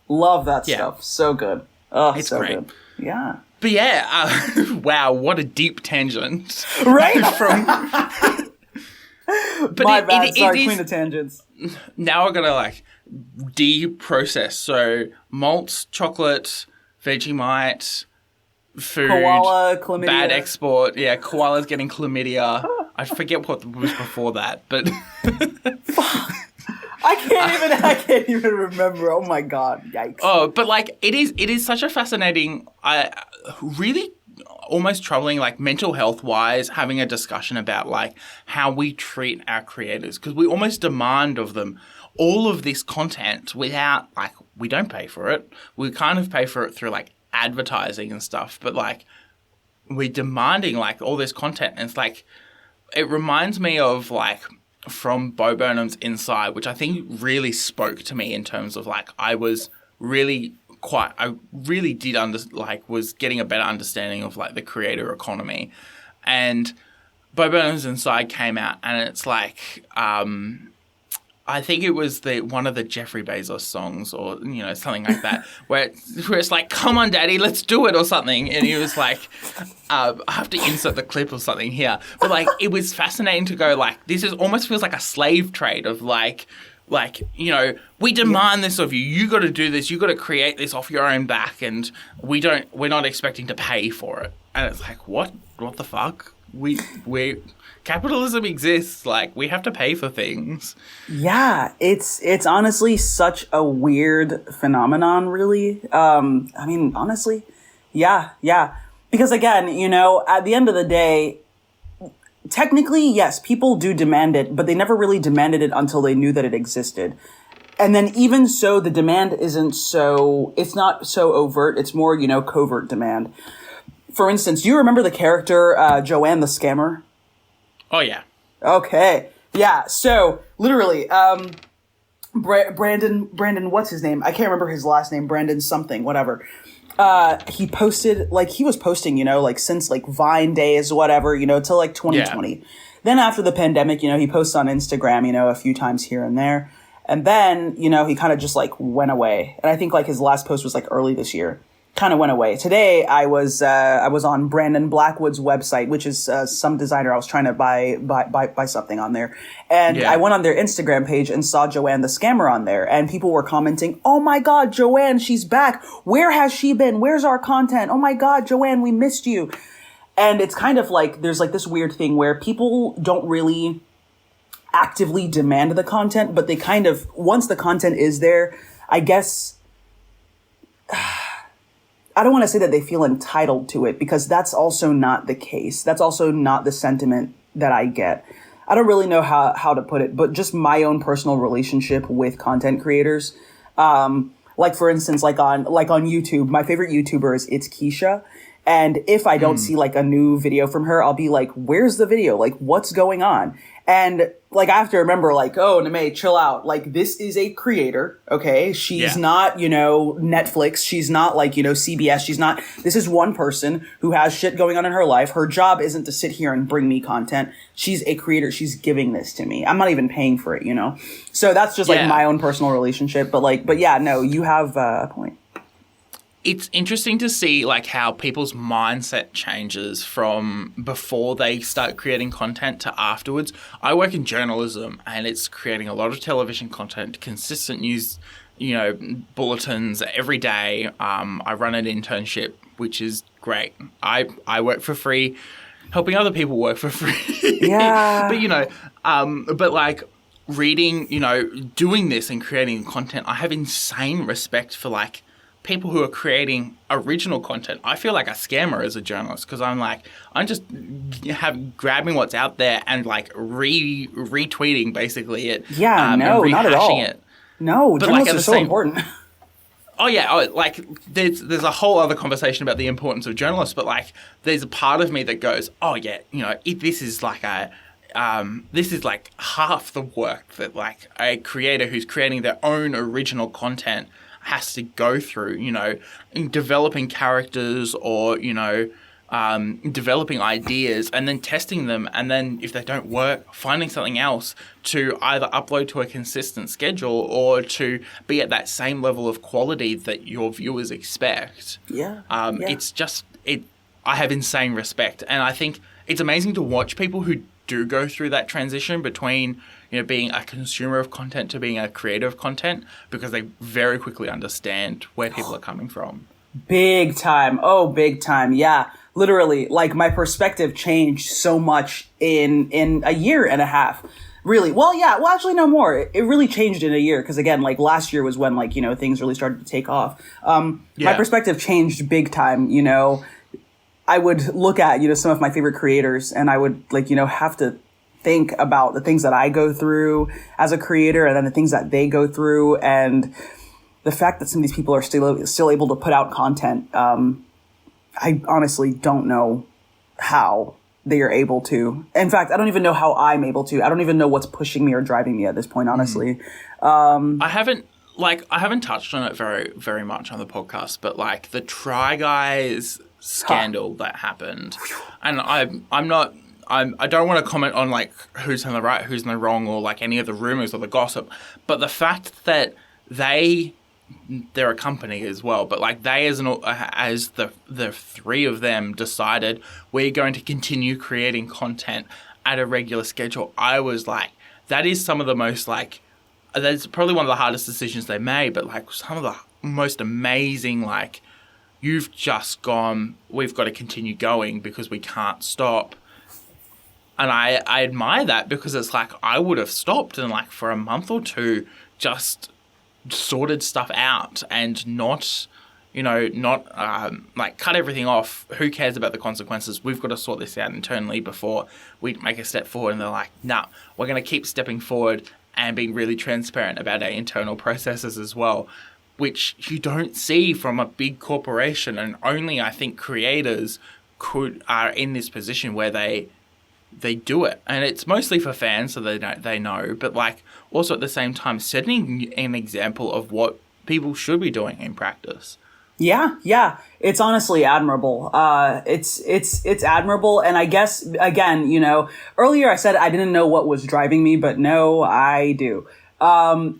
Love that stuff. So good. Oh, it's so great. Good. Yeah. But wow, what a deep tangent. Right? But My bad. Sorry, it queen of tangents. Now we're going to like de-process. So malts, chocolate, Vegemite, food. Koala, chlamydia. Bad export. Yeah, koala's getting chlamydia. I forget what was before that, but... I can't even remember. Oh my god! Yikes! Oh, but like it is such a fascinating, really almost troubling, like mental health wise, having a discussion about like how we treat our creators, because we almost demand of them all of this content without like we don't pay for it. We kind of pay for it through like advertising and stuff, but like we're demanding like all this content, and it's like it reminds me of like. From Bo Burnham's Inside, which I think really spoke to me in terms of like I really did was getting a better understanding of like the creator economy, and Bo Burnham's Inside came out, and it's like I think it was one of the Jeffrey Bezos songs, or something like that, where it's like, "Come on, Daddy, let's do it," or something, and he was like, "I have to insert the clip or something here," but like it was fascinating to go like, this almost feels like a slave trade of like we demand this of you. You got to do this. You got to create this off your own back, and we're not expecting to pay for it. And it's like, what the fuck? We capitalism exists. Like, we have to pay for things. Yeah, it's honestly such a weird phenomenon, really. I mean, honestly, yeah. Because again, at the end of the day, technically, yes, people do demand it, but they never really demanded it until they knew that it existed. And then even so, the demand it's not so overt. It's more, covert demand. For instance, do you remember the character Joanne the Scammer? Oh, yeah. Okay. Yeah. So literally, Brandon, what's his name? I can't remember his last name. Brandon something, whatever. He posted, he was posting, since Vine days, whatever, till 2020. Yeah. Then after the pandemic, he posts on Instagram, a few times here and there. And then, he kind of just went away. And I think his last post was early this year. Kind of went away. Today, I was on Brandon Blackwood's website, which is some designer. I was trying to buy something on there, and I went on their Instagram page and saw Joanne the Scammer on there, and people were commenting, "Oh my God, Joanne, she's back! Where has she been? Where's our content? Oh my God, Joanne, we missed you!" And it's kind of there's this weird thing where people don't really actively demand the content, but they kind of, once the content is there, I guess. I don't want to say that they feel entitled to it, because that's also not the case. That's also not the sentiment that I get. I don't really know how to put it, but just my own personal relationship with content creators. For instance, on YouTube, my favorite YouTuber is It's Keisha. And if I don't see a new video from her, I'll be like, where's the video? What's going on? And I have to remember, oh, Nimay, chill out. This is a creator, okay? She's not, Netflix. She's not CBS. This is one person who has shit going on in her life. Her job isn't to sit here and bring me content. She's a creator. She's giving this to me. I'm not even paying for it, So that's just my own personal relationship. But yeah, no, you have a point. it's interesting to see like how people's mindset changes from before they start creating content to afterwards. I work in journalism, and it's creating a lot of television content, consistent news, bulletins every day. I run an internship, which is great. I work for free, helping other people work for free. Yeah. But like reading, doing this and creating content, I have insane respect for like people who are creating original content. I feel like a scammer as a journalist because I'm just grabbing what's out there and like retweeting basically it. Yeah, and not at all. it. No, But journalists like are so important. Oh yeah, like there's a whole other conversation about the importance of journalists, but like there's a part of me that goes, oh yeah, this is like half the work that like a creator who's creating their own original content has to go through, in developing characters or, developing ideas and then testing them. And then if they don't work, finding something else to either upload to a consistent schedule or to be at that same level of quality that your viewers expect. Yeah. It's just, I have insane respect. And I think it's amazing to watch people who do go through that transition between being a consumer of content to being a creator of content, because they very quickly understand where people are coming from. Big time. Oh, big time. Yeah. Literally, like my perspective changed so much in a year and a half. Really? Well, yeah. Well, actually, no more. It really changed in a year because, again, like last year was when things really started to take off. My perspective changed big time. I would look at some of my favorite creators, and I would have to think about the things that I go through as a creator, and then the things that they go through, and the fact that some of these people are still able to put out content. I honestly don't know how they are able to. In fact, I don't even know how I'm able to. I don't even know what's pushing me or driving me at this point, honestly. I haven't touched on it very, very much on the podcast, but like the Try Guys scandal that happened, and I don't want to comment on like who's in the right, who's in the wrong, or like any of the rumors or the gossip, but the fact that they're a company as well, but like they as the three of them decided we're going to continue creating content at a regular schedule. I was like, that is some of the most like, that's probably one of the hardest decisions they made, but like some of the most amazing, like, you've just gone, we've got to continue going because we can't stop. And I admire that, because it's like I would have stopped and like for a month or two just sorted stuff out and not like cut everything off. Who cares about the consequences? We've got to sort this out internally before we make a step forward. And they're like, nah, we're going to keep stepping forward and being really transparent about our internal processes as well, which you don't see from a big corporation. And only I think creators are in this position where they do it, and it's mostly for fans, so they know. But like also at the same time, setting an example of what people should be doing in practice. Yeah, it's honestly admirable. It's admirable, and I guess again, earlier I said I didn't know what was driving me, but no, I do. I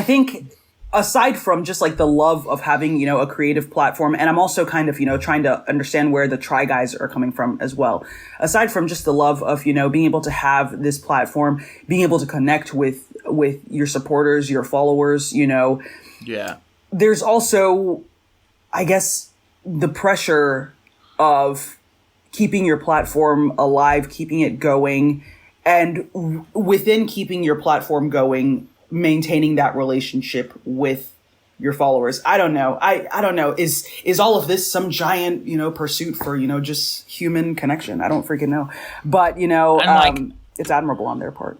think, aside from just like the love of having, a creative platform, and I'm also kind of, trying to understand where the Try Guys are coming from as well. Aside from just the love of, being able to have this platform, being able to connect with your supporters, your followers, Yeah. There's also, I guess, the pressure of keeping your platform alive, keeping it going, and within keeping your platform going, maintaining that relationship with your followers. I don't know. I don't know. Is all of this some giant, pursuit for, just human connection? I don't freaking know. But, it's admirable on their part.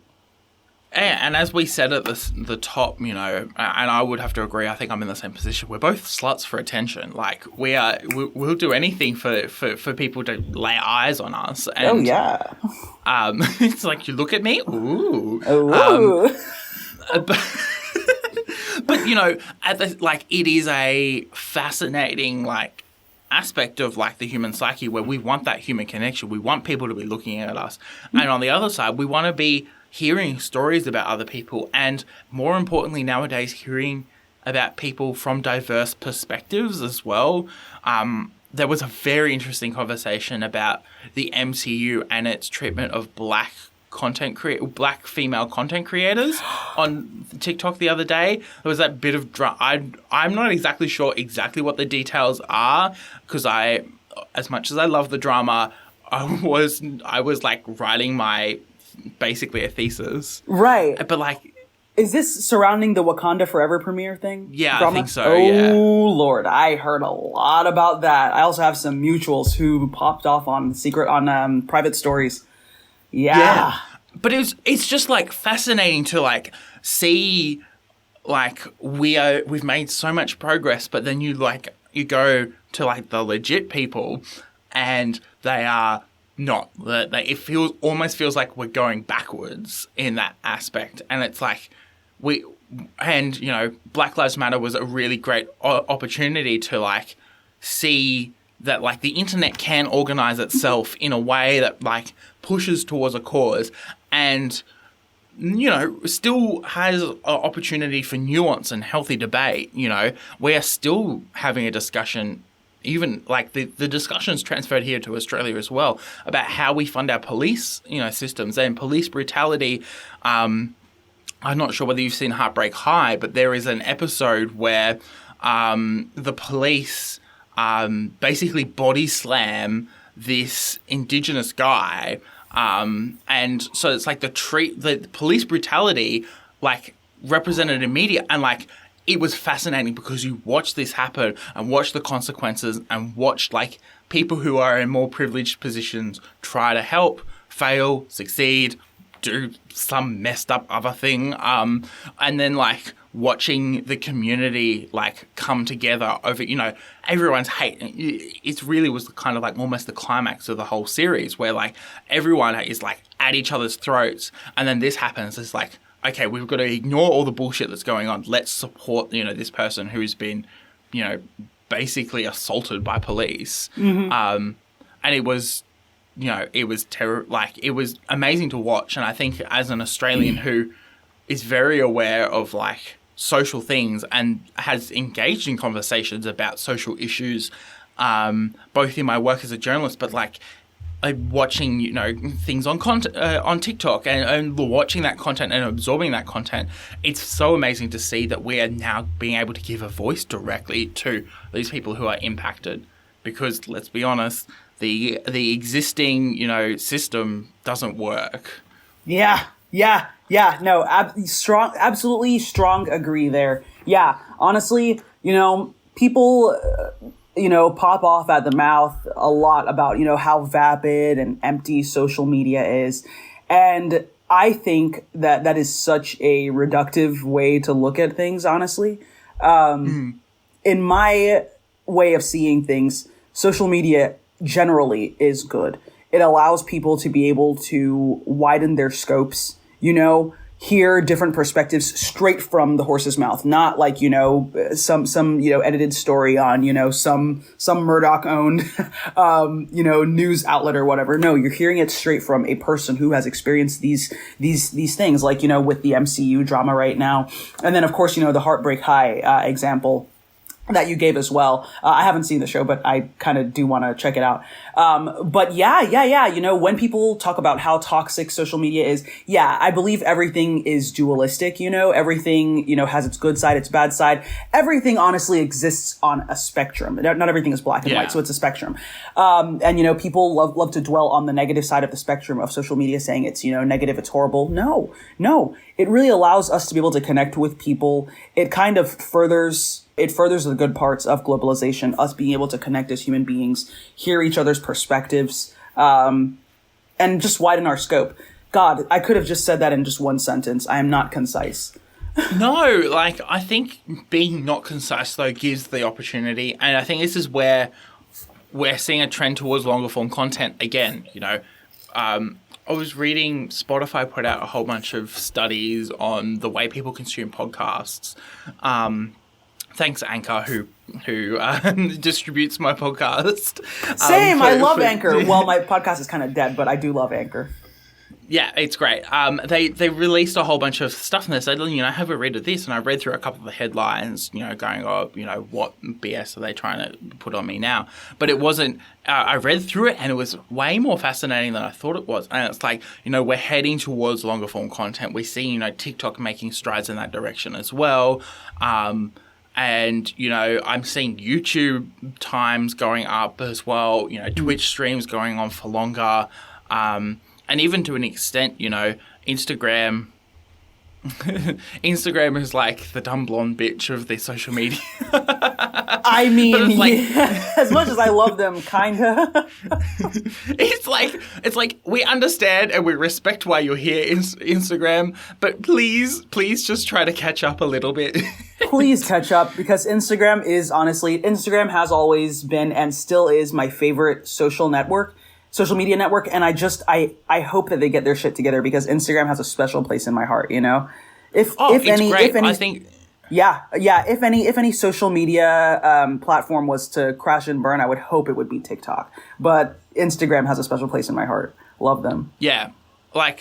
And as we said at the top, and I would have to agree, I think I'm in the same position. We're both sluts for attention. Like, we'll do anything for people to lay eyes on us. And, oh, yeah. It's like, you look at me, ooh. Ooh. But it is a fascinating aspect of the human psyche where we want that human connection. We want people to be looking at us, and on the other side, we want to be hearing stories about other people, and more importantly, nowadays, hearing about people from diverse perspectives as well. There was a very interesting conversation about the MCU and its treatment of black female content creators on TikTok the other day. There was that bit of I'm not exactly sure exactly what the details are, because as much as I love the drama, I was like writing basically a thesis. Right. But like, is this surrounding the Wakanda Forever premiere thing? Yeah, drama? I think so, Oh, yeah. Lord. I heard a lot about that. I also have some mutuals who popped off on private stories. Yeah. But it's just like fascinating to like see like we've made so much progress, but then you go to like the legit people and they are not. It almost feels like we're going backwards in that aspect. And it's like Black Lives Matter was a really great opportunity to like see that like the internet can organize itself in a way that like pushes towards a cause and, still has an opportunity for nuance and healthy debate. We are still having a discussion, even like the discussions transferred here to Australia as well, about how we fund our police, systems and police brutality. I'm not sure whether you've seen Heartbreak High, but there is an episode where the police basically body slam this Indigenous guy. And so it's like the police brutality, like represented in media, and like it was fascinating because you watch this happen and watch the consequences and watch like people who are in more privileged positions try to help, fail, succeed, do some messed up other thing, and then like watching the community like come together over, everyone's hate. It really was kind of like almost the climax of the whole series where like everyone is like at each other's throats, and then this happens. It's like, okay, we've got to ignore all the bullshit that's going on. Let's support, this person who's been, basically assaulted by police. Mm-hmm. And it was, it was it was amazing to watch. And I think as an Australian who is very aware of like social things and has engaged in conversations about social issues, both in my work as a journalist, but like watching, things on TikTok and watching that content and absorbing that content, it's so amazing to see that we are now being able to give a voice directly to these people who are impacted. Because let's be honest, the existing, system doesn't work. Yeah. No, absolutely strong agree there. Yeah, honestly, people, pop off at the mouth a lot about, how vapid and empty social media is. And I think that is such a reductive way to look at things, honestly. In my way of seeing things, social media generally is good. It allows people to be able to widen their scopes, hear different perspectives straight from the horse's mouth, not like, some edited story on, some Murdoch owned, news outlet or whatever. No, you're hearing it straight from a person who has experienced these things, like, with the MCU drama right now. And then, of course, the Heartbreak High example that you gave as well. I haven't seen the show, but I kind of do want to check it out. But yeah. When people talk about how toxic social media is, yeah, I believe everything is dualistic, everything, has its good side, its bad side. Everything honestly exists on a spectrum. Not everything is black and white, so it's a spectrum. And, people love to dwell on the negative side of the spectrum of social media, saying it's, negative, it's horrible. No, it really allows us to be able to connect with people. It kind of furthers the good parts of globalization, us being able to connect as human beings, hear each other's perspectives, and just widen our scope. God, I could have just said that in just one sentence. I am not concise. No, I think being not concise, though, gives the opportunity. And I think this is where we're seeing a trend towards longer form content again. I was reading Spotify put out a whole bunch of studies on the way people consume podcasts. Thanks, Anchor, who distributes my podcast. Same, I love Anchor. Well, my podcast is kind of dead, but I do love Anchor. Yeah, it's great. They released a whole bunch of stuff and they said, have a read of this. And I read through a couple of the headlines, going, what BS are they trying to put on me now? But it wasn't, I read through it and it was way more fascinating than I thought it was. And it's like, we're heading towards longer form content. We see, TikTok making strides in that direction as well. And, I'm seeing YouTube times going up as well, Twitch streams going on for longer. And even to an extent, Instagram is like the dumb blonde bitch of the social media. I mean, as much as I love them, kinda. It's like we understand and we respect why you're here, Instagram, but please just try to catch up a little bit. Please catch up, because Instagram has always been and still is my favorite social media network, and I hope that they get their shit together, because Instagram has a special place in my heart, If any social media platform was to crash and burn, I would hope it would be TikTok. But Instagram has a special place in my heart. Love them. Yeah. I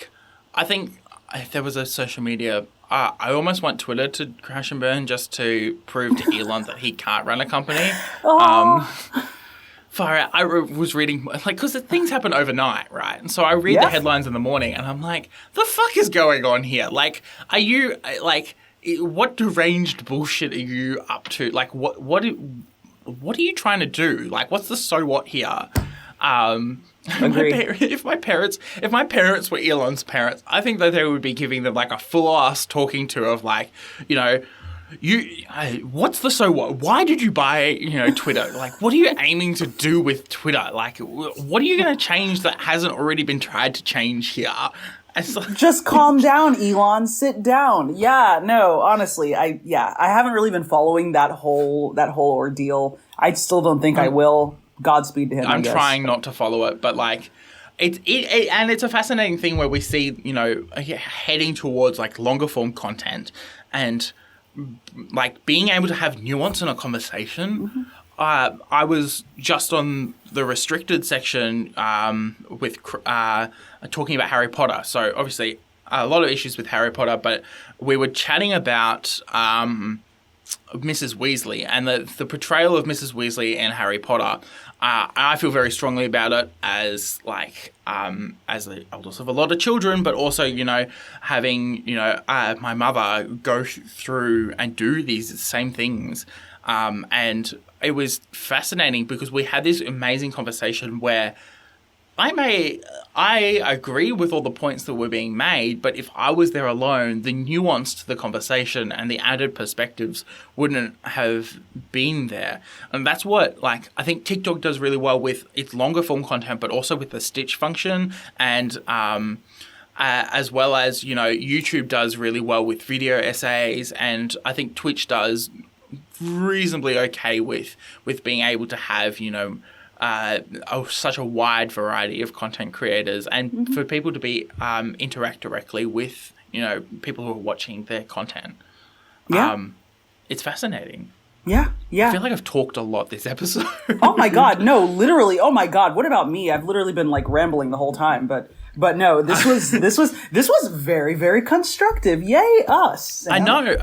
think if there was a social media, I almost want Twitter to crash and burn just to prove to Elon that he can't run a company. Far out. I was reading, because things happen overnight, right? And so I read the headlines in the morning and I'm like, the fuck is going on here? Are you, what deranged bullshit are you up to? What are you trying to do? What's the so what here? If my parents were Elon's parents, I think that they would be giving them a full ass talking to of what's the so what? Why did you buy, Twitter? What are you aiming to do with Twitter? What are you going to change that hasn't already been tried to change here? Just calm down, Elon. Sit down. Yeah, no, honestly, I haven't really been following that whole ordeal. I still don't think I will. Godspeed to him. I'm trying not to follow it, but it's a fascinating thing where we see, heading towards longer form content and being able to have nuance in a conversation. Mm-hmm. I was just on the restricted section with talking about Harry Potter. So obviously a lot of issues with Harry Potter, but we were chatting about Mrs. Weasley and the portrayal of Mrs. Weasley in Harry Potter. I feel very strongly about it as the eldest of a lot of children, but also, having, my mother go through and do these same things. And it was fascinating because we had this amazing conversation where I agree with all the points that were being made, but if I was there alone, the nuance to the conversation and the added perspectives wouldn't have been there. And that's what, I think TikTok does really well with its longer form content, but also with the stitch function, and as well as, YouTube does really well with video essays, and I think Twitch does reasonably okay with being able to have, such a wide variety of content creators, and for people to be interact directly with people who are watching their content. It's fascinating. Yeah. I feel like I've talked a lot this episode. Oh my god, no, literally. Oh my god, what about me? I've literally been rambling the whole time, but no, this was very, very constructive. Yay us. Sam. I know.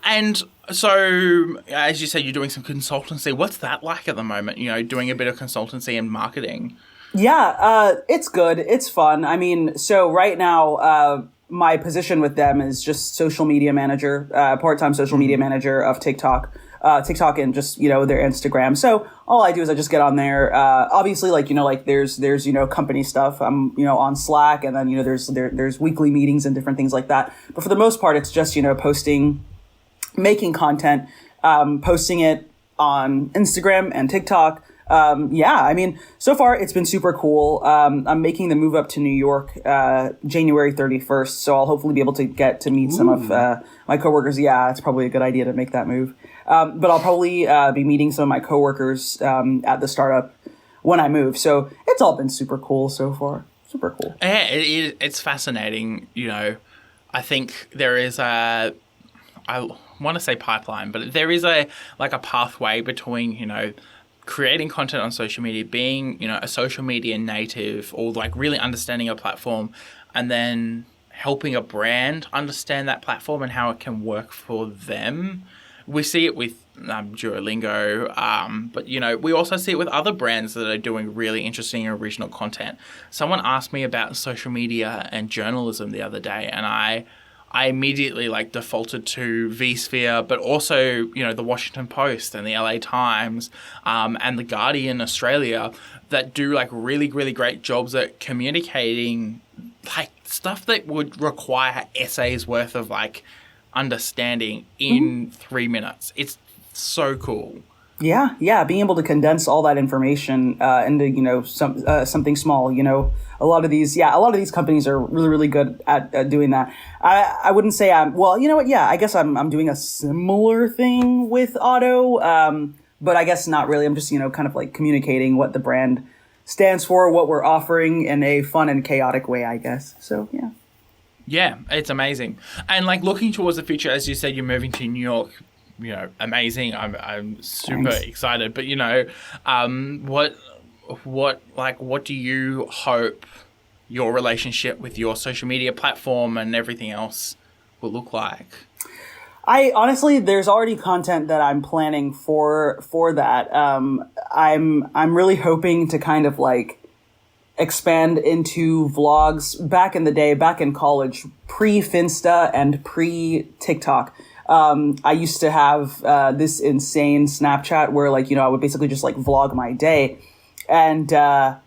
And so, as you said, you're doing some consultancy. What's that like at the moment? Doing a bit of consultancy and marketing. Yeah, it's good. It's fun. I mean, so right now, my position with them is just social media manager, part-time social media manager of TikTok and just, their Instagram. So all I do is I just get on there. Obviously, there's company stuff. I'm, on Slack, and then, there's weekly meetings and different things like that. But for the most part, it's just, posting, making content, posting it on Instagram and TikTok. I mean, so far it's been super cool. I'm making the move up to New York, January 31st. So I'll hopefully be able to get to meet some of, my coworkers. Yeah, it's probably a good idea to make that move. But I'll probably, be meeting some of my coworkers, at the startup when I move. So it's all been super cool so far. Super cool. Yeah, it's fascinating. I think there is I want to say pipeline, but there is a pathway between, creating content on social media, being, a social media native, or really understanding a platform, and then helping a brand understand that platform and how it can work for them. We see it with Duolingo, but, we also see it with other brands that are doing really interesting and original content. Someone asked me about social media and journalism the other day, and I immediately defaulted to vSphere, but also, the Washington Post and the LA Times, and the Guardian Australia that do really, really great jobs at communicating stuff that would require essays worth of understanding in 3 minutes. It's so cool. Yeah. Being able to condense all that information into something small. A lot of these companies are really, really good at doing that. I wouldn't say I'm. Well, you know what? Yeah, I guess I'm doing a similar thing with Otto, but I guess not really. I'm just kind of communicating what the brand stands for, what we're offering in a fun and chaotic way, I guess. So yeah. Yeah, it's amazing. And looking towards the future, as you said, you're moving to New York. Amazing. I'm super excited. But what do you hope your relationship with your social media platform and everything else will look like? I honestly, there's already content that I'm planning for that. I'm really hoping to kind of expand into vlogs. Back in the day, back in college, pre-Finsta and pre-TikTok, I used to have this insane Snapchat where I would basically just vlog my day, and I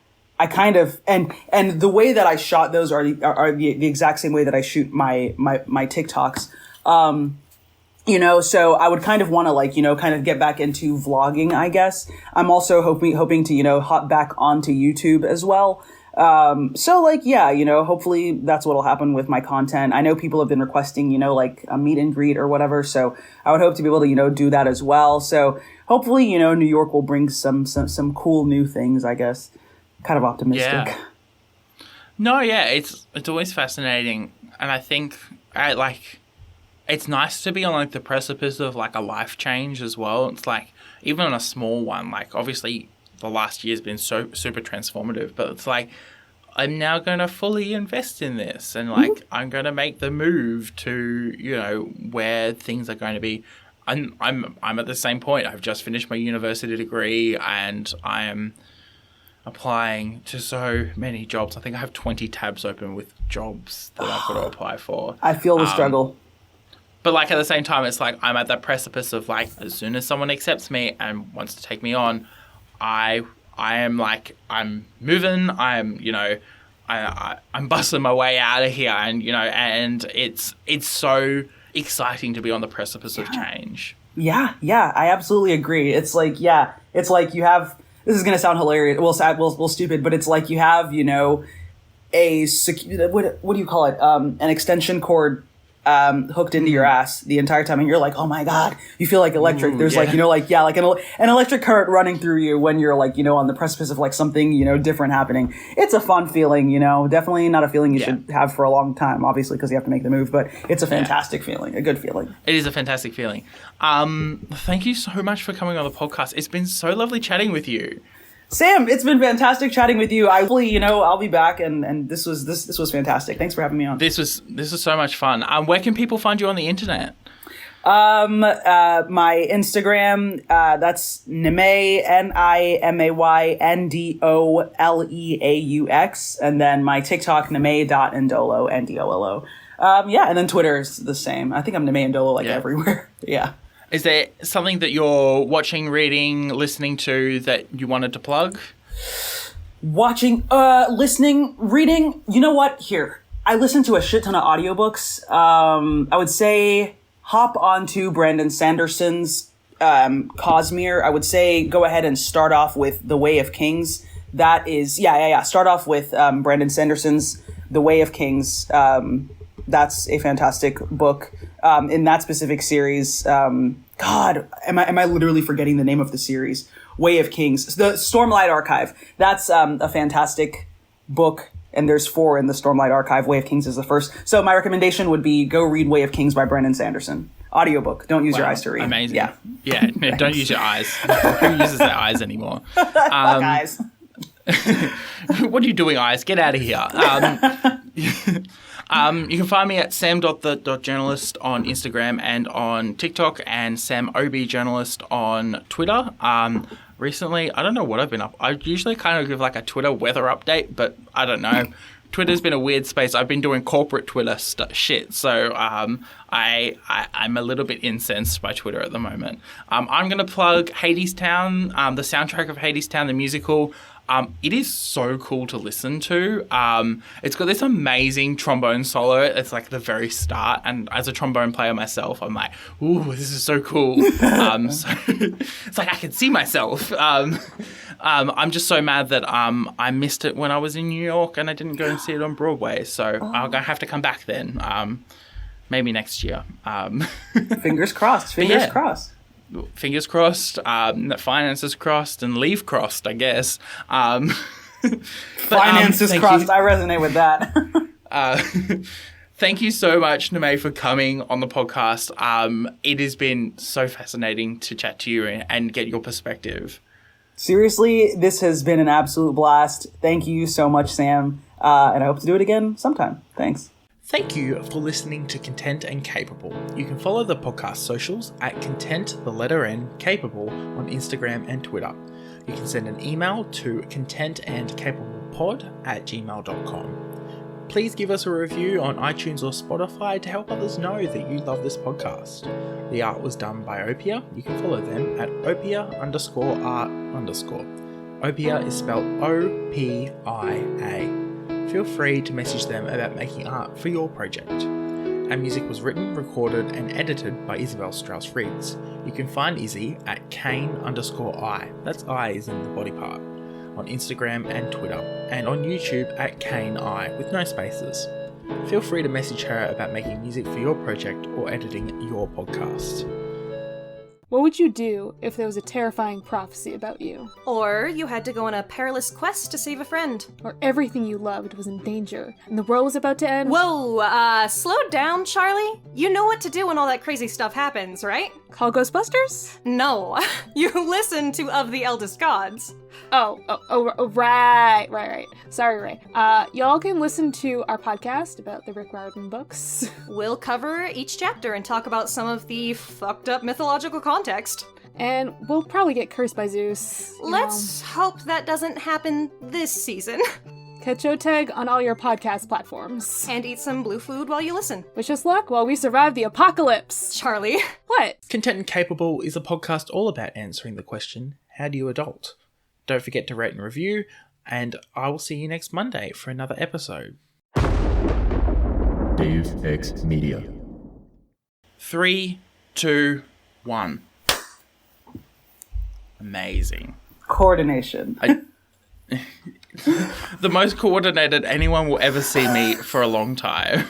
kind of and the way that I shot those are the exact same way that I shoot my TikToks. So I would kind of want to kind of get back into vlogging, I guess. I'm also hoping to, hop back onto YouTube as well. Hopefully that's what'll happen with my content. I know people have been requesting, a meet and greet or whatever. So I would hope to be able to, do that as well. So hopefully, New York will bring some cool new things, I guess. Kind of optimistic. Yeah. No, yeah, it's always fascinating. And I think it's nice to be on the precipice of a life change as well. It's even on a small one, obviously the last year's been so super transformative, but it's I'm now going to fully invest in this, and I'm going to make the move to where things are going to be. I'm at the same point. I've just finished my university degree and I am applying to so many jobs. I think I have 20 tabs open with jobs that I've got to apply for. I feel the struggle. But at the same time, it's I'm at that precipice of as soon as someone accepts me and wants to take me on, I am I'm moving. I'm I'm busting my way out of here, and and it's so exciting to be on the precipice of change. Yeah, I absolutely agree. It's it's you have. This is gonna sound hilarious. Well, stupid, but it's you have a what do you call it? An extension cord hooked into your ass the entire time, and you're oh my god, you feel electric. There's an electric current running through you when you're on the precipice of something different happening. It's a fun feeling, definitely not a feeling you should have for a long time, obviously, because you have to make the move, but it's a fantastic feeling, a good feeling. It is a fantastic feeling. Thank you so much for coming on the podcast. It's been so lovely chatting with you. Sam, it's been fantastic chatting with you. Hopefully, I'll be back, and this was fantastic. Thanks for having me on. This was so much fun. Where can people find you on the internet? My Instagram, that's Nimay, Nimay, Ndoleaux, and then my TikTok, Nimay.Ndolo, Ndolo. And then Twitter is the same. I think I'm Nimay Ndolo everywhere. Yeah. Is there something that you're watching, reading, listening to that you wanted to plug? Watching, listening, reading. You know what? Here, I listen to a shit ton of audiobooks. I would say hop onto Brandon Sanderson's Cosmere. I would say go ahead and start off with The Way of Kings. That is, start off with Brandon Sanderson's The Way of Kings. That's a fantastic book. In that specific series, God, am I literally forgetting the name of the series? Way of Kings, the Stormlight Archive. That's a fantastic book, and there's 4 in the Stormlight Archive. Way of Kings is the first. So my recommendation would be go read Way of Kings by Brandon Sanderson. Audiobook. Don't use your eyes to read. Amazing. Yeah. Don't use your eyes. Who uses their eyes anymore? Fuck eyes. What are you doing, eyes? Get out of here. You can find me at sam.the.journalist on Instagram and on TikTok, and samobjournalist on Twitter. Recently, I don't know what I've been up. I usually kind of give like a Twitter weather update, but I don't know. Twitter's been a weird space. I've been doing corporate Twitter shit, so I'm a little bit incensed by Twitter at the moment. I'm going to plug Hadestown, the soundtrack of Hadestown, the musical. It is so cool to listen to. It's got this amazing trombone solo. It's like the very start, and as a trombone player myself, I'm like, ooh, this is so cool. So it's like I can see myself. I'm just so mad that I missed it when I was in New York and I didn't go and see it on Broadway. So I'm going to have to come back then. Maybe next year. Fingers crossed. Fingers crossed. Fingers crossed, finances crossed, and leave crossed, I guess. Finances crossed. I resonate with that. Thank you so much, Nimay, for coming on the podcast. It has been so fascinating to chat to you and get your perspective. Seriously, this has been an absolute blast. Thank you so much, Sam. And I hope to do it again sometime. Thanks. Thank you for listening to Content and Capable. You can follow the podcast socials at Content, the letter N, Capable on Instagram and Twitter. You can send an email to contentandcapablepod@gmail.com. Please give us a review on iTunes or Spotify to help others know that you love this podcast. The art was done by Opia. You can follow them at opia_art_. Opia is spelled O-P-I-A. Feel free to message them about making art for your project. Our music was written, recorded, and edited by Isabel Strauss-Riggs. You can find Izzy at Kane_I. That's I is in the body part. On Instagram and Twitter, and on YouTube at KaneI with no spaces. Feel free to message her about making music for your project or editing your podcast. What would you do if there was a terrifying prophecy about you? Or you had to go on a perilous quest to save a friend. Or everything you loved was in danger, and the world was about to end? Whoa, slow down, Charlie. You know what to do when all that crazy stuff happens, right? Call Ghostbusters? No, you listen to Of the Eldest Gods. Right. Sorry, Ray. Y'all can listen to our podcast about the Rick Riordan books. We'll cover each chapter and talk about some of the fucked up mythological context. And we'll probably get cursed by Zeus. Let's hope that doesn't happen this season. Catch Oteg on all your podcast platforms. And eat some blue food while you listen. Wish us luck while we survive the apocalypse. Charlie. What? Content and Capable is a podcast all about answering the question, how do you adult? Don't forget to rate and review, and I will see you next Monday for another episode. Deus Ex Media. 3, 2, 1. Amazing. Coordination. The most coordinated anyone will ever see me for a long time.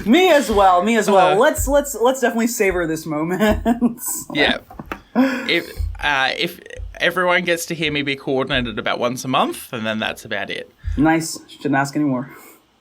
Me as well. Let's definitely savor this moment. Yeah. If everyone gets to hear me be coordinated about once a month, and then that's about it. Nice. Shouldn't ask anymore.